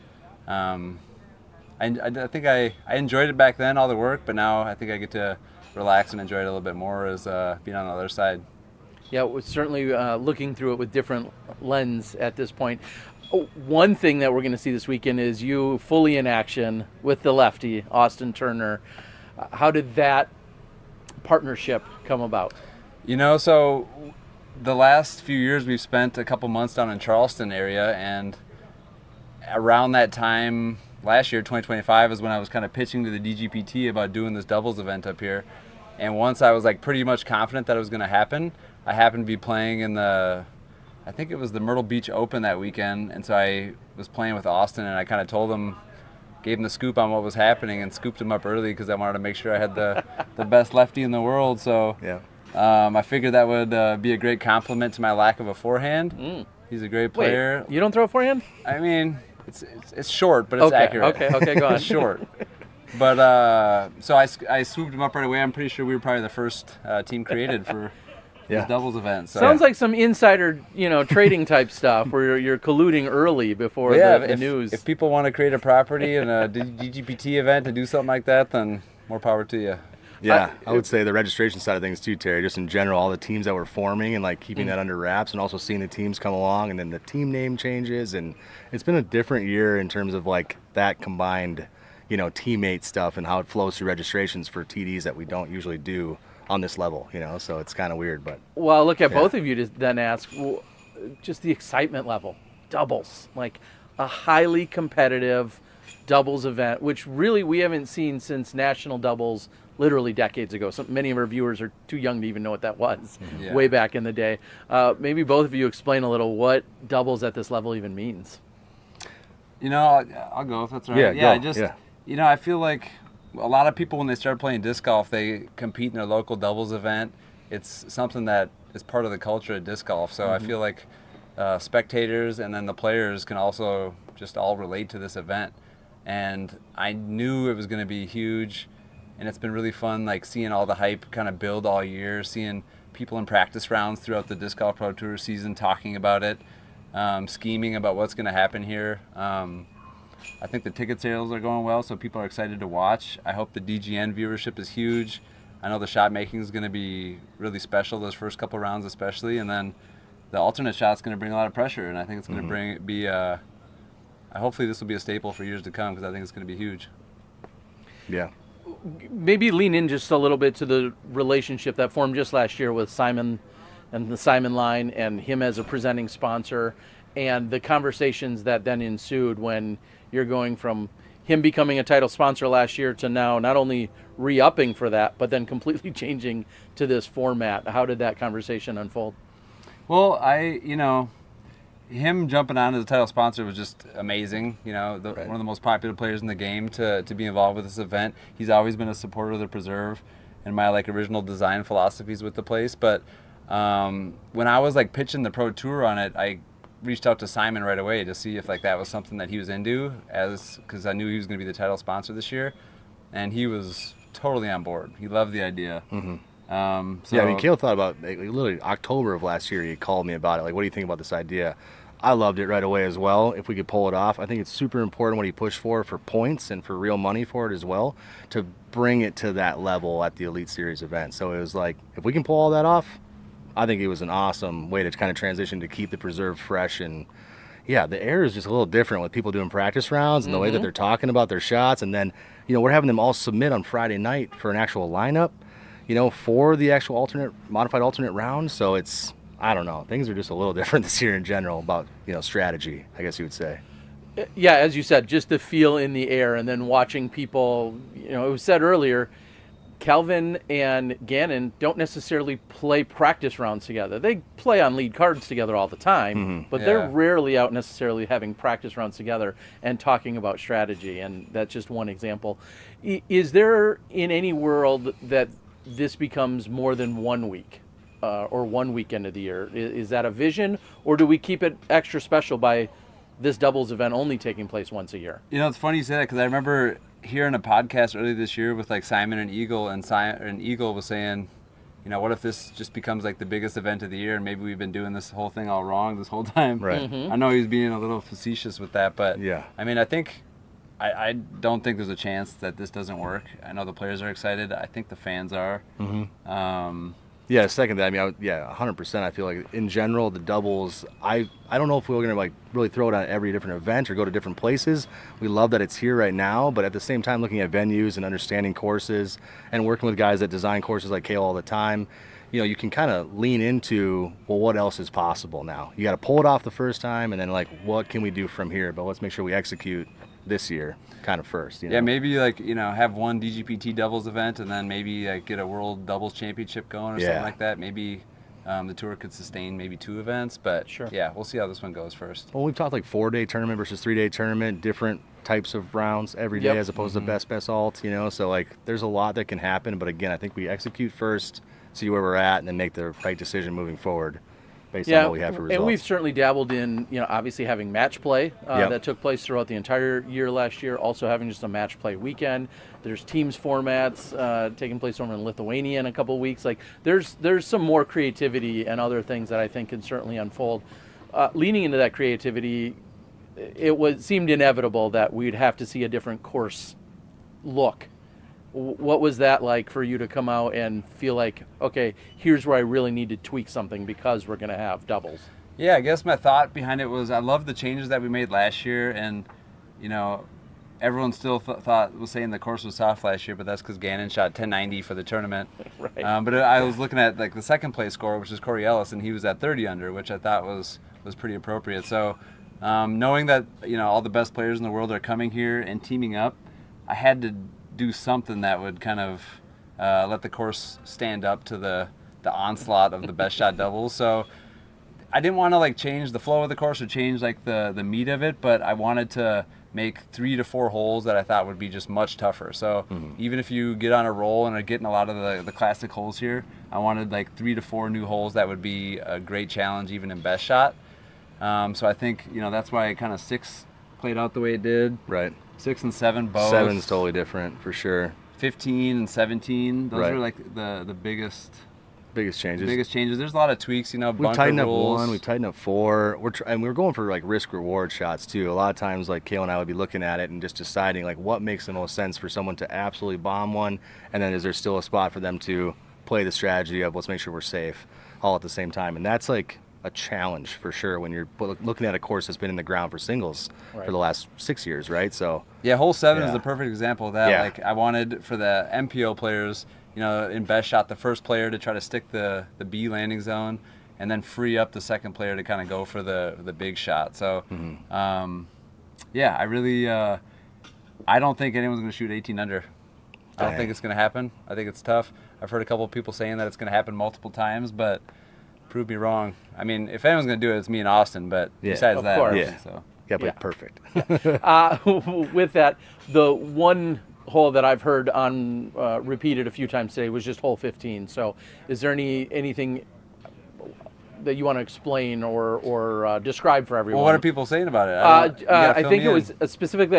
I think I enjoyed it back then, all the work, but now I think I get to relax and enjoy it a little bit more as being on the other side. Yeah, we're certainly looking through it with different lens at this point. One thing that we're going to see this weekend is you fully in action with the lefty, Austin Turner. How did that partnership come about? So the last few years we've spent a couple months down in Charleston area, and around that time last year, 2025, is when I was kind of pitching to the DGPT about doing this doubles event up here. And once I was pretty much confident that it was going to happen, I happened to be playing in I think it was the Myrtle Beach Open that weekend, and so I was playing with Austin, and I kind of told him, gave him the scoop on what was happening, and scooped him up early because I wanted to make sure I had the best lefty in the world. So yeah. I figured that would be a great compliment to my lack of a forehand. He's a great player. Wait, you don't throw a forehand? I mean, it's short, but it's accurate. Okay, go on. It's short. But so I swooped him up right away. I'm pretty sure we were probably the first team created for this doubles event. So. Sounds like some insider, trading type stuff where you're colluding early before the news. If people want to create a property and a DGPT event to do something like that, then more power to you. Yeah, I would say the registration side of things too, Terry, just in general, all the teams that we're forming and keeping that under wraps, and also seeing the teams come along, and then the team name changes, and it's been a different year in terms of that combined, teammate stuff and how it flows through registrations for TDs that we don't usually do on this level, so it's kind of weird. But well, I'll look at both of you to then ask, just the excitement level, doubles, a highly competitive doubles event, which really we haven't seen since national doubles literally decades ago. So many of our viewers are too young to even know what that was way back in the day. Maybe both of you explain a little what doubles at this level even means. I'll go if that's all right. I feel like a lot of people, when they start playing disc golf, they compete in their local doubles event. It's something that is part of the culture of disc golf. So I feel like spectators and then the players can also just all relate to this event. And I knew it was going to be huge. And it's been really fun, seeing all the hype kind of build all year, seeing people in practice rounds throughout the Disc Golf Pro Tour season talking about it, scheming about what's going to happen here. I think the ticket sales are going well, so people are excited to watch. I hope the DGN viewership is huge. I know the shot making is going to be really special, those first couple rounds especially, and then the alternate shot's going to bring a lot of pressure, and I think it's going to hopefully this will be a staple for years to come, because I think it's going to be huge. Yeah. Maybe lean in just a little bit to the relationship that formed just last year with Simon and the Simon line and him as a presenting sponsor, and the conversations that then ensued when you're going from him becoming a title sponsor last year to now not only re-upping for that, but then completely changing to this format. How did that conversation unfold? Well, him jumping on as a title sponsor was just amazing. One of the most popular players in the game to be involved with this event. He's always been a supporter of the Preserve and my original design philosophies with the place. But when I was pitching the Pro Tour on it, I reached out to Simon right away to see if that was something that he was into, because I knew he was going to be the title sponsor this year, and he was totally on board. He loved the idea. Mm-hmm. Kale thought about literally October of last year. He called me about it. What do you think about this idea? I loved it right away as well. If we could pull it off, I think it's super important what he pushed for points and for real money for it as well, to bring it to that level at the Elite Series event. So it was if we can pull all that off, I think it was an awesome way to kind of transition to keep the preserve fresh. And yeah, the air is just a little different with people doing practice rounds and the way that they're talking about their shots. And then, we're having them all submit on Friday night for an actual lineup, for the actual modified alternate round. So it's, I don't know, things are just a little different this year in general about, strategy, I guess you would say. Yeah, as you said, just the feel in the air, and then watching people, it was said earlier, Calvin and Gannon don't necessarily play practice rounds together. They play on lead cards together all the time, but they're rarely out necessarily having practice rounds together and talking about strategy, and that's just one example. Is there in any world that this becomes more than 1 week or one weekend of the year? Is that a vision, or do we keep it extra special by this doubles event only taking place once a year? It's funny you say that, because I remember hearing a podcast earlier this year with like Simon and Eagle, and Eagle was saying, what if this just becomes like the biggest event of the year, and maybe we've been doing this whole thing all wrong this whole time. Right. I know he was being a little facetious with that, but yeah, I mean, I don't think there's a chance that this doesn't work. I know the players are excited. I think the fans are. Yeah, second that. I mean, 100%. I feel like in general, the doubles, I don't know if we're going to really throw it on every different event or go to different places. We love that it's here right now, but at the same time, looking at venues and understanding courses and working with guys that design courses like Kale all the time, you can kind of lean into, well, what else is possible now? You got to pull it off the first time, and then what can we do from here? But let's make sure we execute this year kind of first. Yeah, maybe have one DGPT doubles event, and then maybe get a World Doubles Championship going or something like that. Maybe the tour could sustain maybe 2 events, but yeah, we'll see how this one goes first. Well, we've talked 4-day tournament versus 3-day tournament, different types of rounds every day as opposed to best alt, so there's a lot that can happen. But again, I think we execute first, see where we're at, and then make the right decision moving forward based on what we have for results. And we've certainly dabbled in, obviously having match play that took place throughout the entire year last year, also having just a match play weekend. There's teams formats taking place over in Lithuania in a couple of weeks. There's some more creativity and other things that I think can certainly unfold. Leaning into that creativity, it seemed inevitable that we'd have to see a different course look. What was that like for you to come out and feel like, okay, here's where I really need to tweak something because we're going to have doubles? Yeah, I guess my thought behind it was I love the changes that we made last year, and everyone still was saying the course was soft last year, but that's because Gannon shot 1090 for the tournament. Right. But I was looking at the second place score, which is Corey Ellis, and he was at 30 under, which I thought was pretty appropriate. So knowing that all the best players in the world are coming here and teaming up, I had to do something that would kind of let the course stand up to the onslaught of the best shot doubles. So I didn't want to change the flow of the course or change the meat of it, but I wanted to make 3 to 4 holes that I thought would be just much tougher. So even if you get on a roll and are getting a lot of the classic holes here, I wanted 3 to 4 new holes that would be a great challenge even in best shot. So I think that's why kind of 6 played out the way it did. Right. 6 and 7 both. 7's totally different for sure. 15 and 17, those are the biggest changes. Biggest changes. There's a lot of tweaks, We've bunker tightened up rules. 1, we've tightened up 4. We're going for risk reward shots too. A lot of times Kale and I would be looking at it and just deciding what makes the most sense for someone to absolutely bomb one, and then is there still a spot for them to play the strategy of let's make sure we're safe all at the same time. And that's a challenge for sure when you're looking at a course that's been in the ground for singles for the last 6 years, right? So yeah, hole 7 is the perfect example of that. I wanted for the MPO players, in best shot, the first player to try to stick the B landing zone, and then free up the second player to kind of go for the big shot. So I really I don't think anyone's going to shoot 18 under. I don't think it's going to happen. I think it's tough. I've heard a couple of people saying that it's going to happen multiple times, but prove me wrong. I mean, if anyone's going to do it, it's me and Austin, but besides that, so. Yeah, but perfect. With that, the one hole that I've heard on repeated a few times today was just hole 15. So is there anything that you want to explain or describe for everyone? Well, what are people saying about it? I think it was specifically,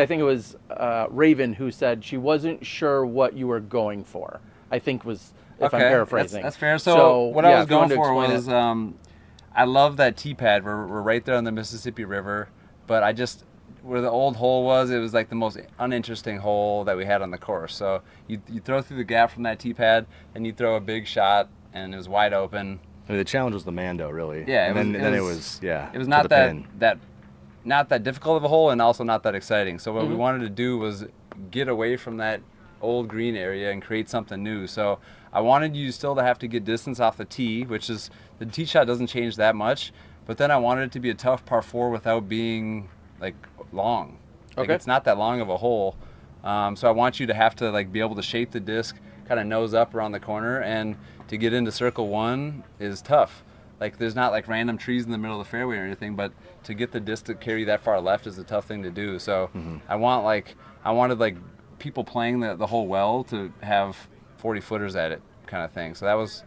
Raven who said she wasn't sure what you were going for. I think was, if I'm paraphrasing. That's fair. So what I was going for was, I love that tee pad. We're right there on the Mississippi River, but where the old hole was, it was the most uninteresting hole that we had on the course. So you throw through the gap from that tee pad, and you throw a big shot, and it was wide open. I mean, the challenge was the Mando, really. Yeah, and then it was It was to not the that pin. not that difficult of a hole, and also not that exciting. So what we Mhm. wanted to do was get away from that old green area and create something new. So I wanted you still to have to get distance off the tee, which is the tee shot doesn't change that much, but then I wanted it to be a tough par 4 without being like long. Like, Okay. it's not that long of a hole. So I want you to have to like be able to shape the disc kind of nose up around the corner, and to get into circle 1 is tough. Like, there's not like random trees in the middle of the fairway or anything, but to get the disc to carry that far left is a tough thing to do. So I wanted like people playing the hole well to have 40 footers at it, kind of thing. So that was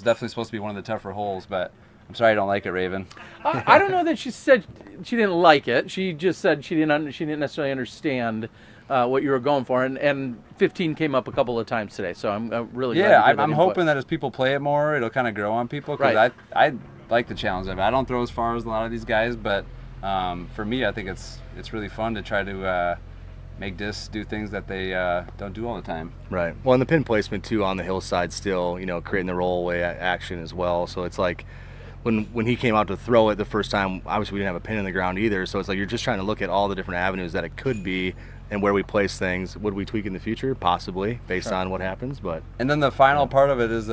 definitely supposed to be one of the tougher holes, but I'm sorry I don't like it, Raven. I don't know that she said she didn't like it. She just said she didn't necessarily understand what you were going for, and 15 came up a couple of times today. So I'm really glad to hear that I'm input. hoping that as people play it more, it'll kind of grow on people, because Right. I like the challenge of it. I don't throw as far as a lot of these guys, but for me, I think it's really fun to try to make discs do things that they don't do all the time. Right. Well, and the pin placement too on the hillside still, creating the rollaway action as well. So it's like when he came out to throw it the first time, obviously we didn't have a pin in the ground either. So it's like you're just trying to look at all the different avenues that it could be and where we place things. Would we tweak in the future? Possibly, based on what happens. But And then the final part of it is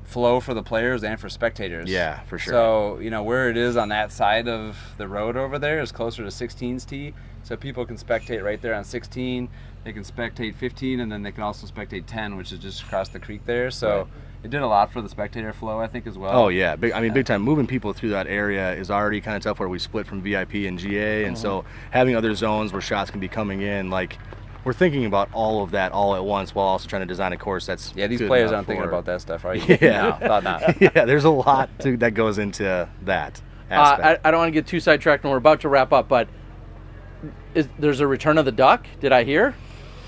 flow for the players and for spectators. Yeah, for sure. So, where it is on that side of the road over there is closer to 16's tee. So people can spectate right there on 16. They can spectate 15, and then they can also spectate 10, which is just across the creek there. So Right. it did a lot for the spectator flow, I think, as well. Oh yeah, big time. Moving people through that area is already kind of tough, where we split from VIP and GA, and so having other zones where shots can be coming in, like we're thinking about all of that all at once, while also trying to design a course that's Yeah, these good players enough aren't thinking for- about that stuff, are you? Yeah, No, thought not. Yeah, there's a lot that goes into that aspect. I don't want to get too sidetracked, and we're about to wrap up, but there's a return of the duck? Did I hear?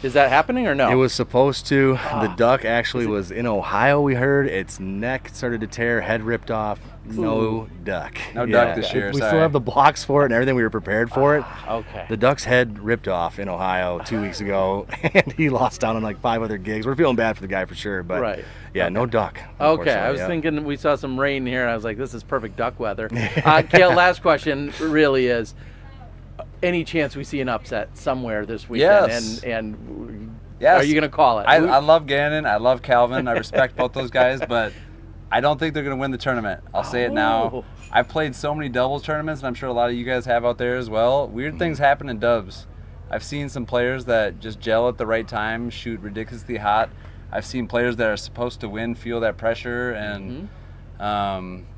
Is that happening or no? It was supposed to. The duck actually was in Ohio, we heard. Its neck started to tear, head ripped off. No Ooh. duck. No duck this year, We sorry. still have the blocks for it and everything. We were prepared for it. Okay. The duck's head ripped off in Ohio 2 weeks ago, and he lost out on like 5 other gigs. We're feeling bad for the guy for sure, but Right. yeah, no duck. Okay, I was unfortunately, yeah. thinking we saw some rain here, and I was like, this is perfect duck weather. Kale, last question really is, any chance we see an upset somewhere this weekend? Yes. And Yes. are you going to call it? I love Gannon. I love Calvin. I respect both those guys, but I don't think they're going to win the tournament. I'll say it now. Oh. I've played so many doubles tournaments, and I'm sure a lot of you guys have out there as well. Weird things happen in dubs. I've seen some players that just gel at the right time, shoot ridiculously hot. I've seen players that are supposed to win feel that pressure, and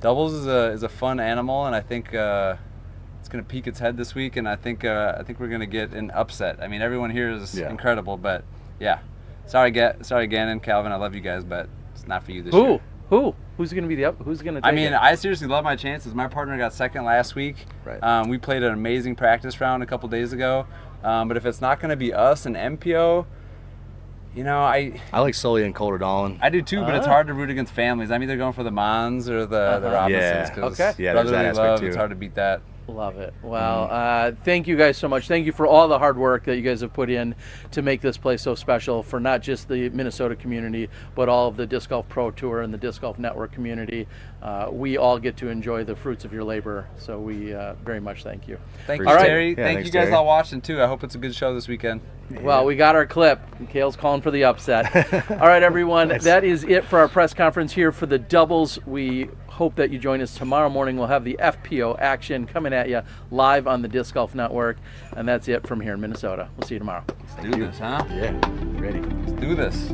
doubles is a fun animal, and I think it's going to peek its head this week, and I think we're going to get an upset. I mean, everyone here is incredible, but yeah, sorry Gannon, Calvin, I love you guys, but it's not for you this year. Who's going to be who's going to take I mean, it? I seriously love my chances. My partner got second last week. Right. We played an amazing practice round a couple days ago, but if it's not going to be us and MPO, I like Sully and Calder Dolan. I do too, but it's hard to root against families. I'm either going for the Mons or the Robinsons, because there's that aspect love, too. it's hard to beat that. Love it. Well, thank you guys so much. Thank you for all the hard work that you guys have put in to make this place so special for not just the Minnesota community, but all of the Disc Golf Pro Tour and the Disc Golf Network community. We all get to enjoy the fruits of your labor, so we very much thank you. Thank you, All right. Terry. Thank you guys all watching too. I hope it's a good show this weekend. Well, we got our clip. Kale's calling for the upset. All right, everyone. That is it for our press conference here for the doubles. We hope that you join us tomorrow morning. We'll have the FPO action coming at you live on the Disc Golf Network. And that's it from here in Minnesota. We'll see you tomorrow. Let's do this, huh? Yeah, ready. Let's do this.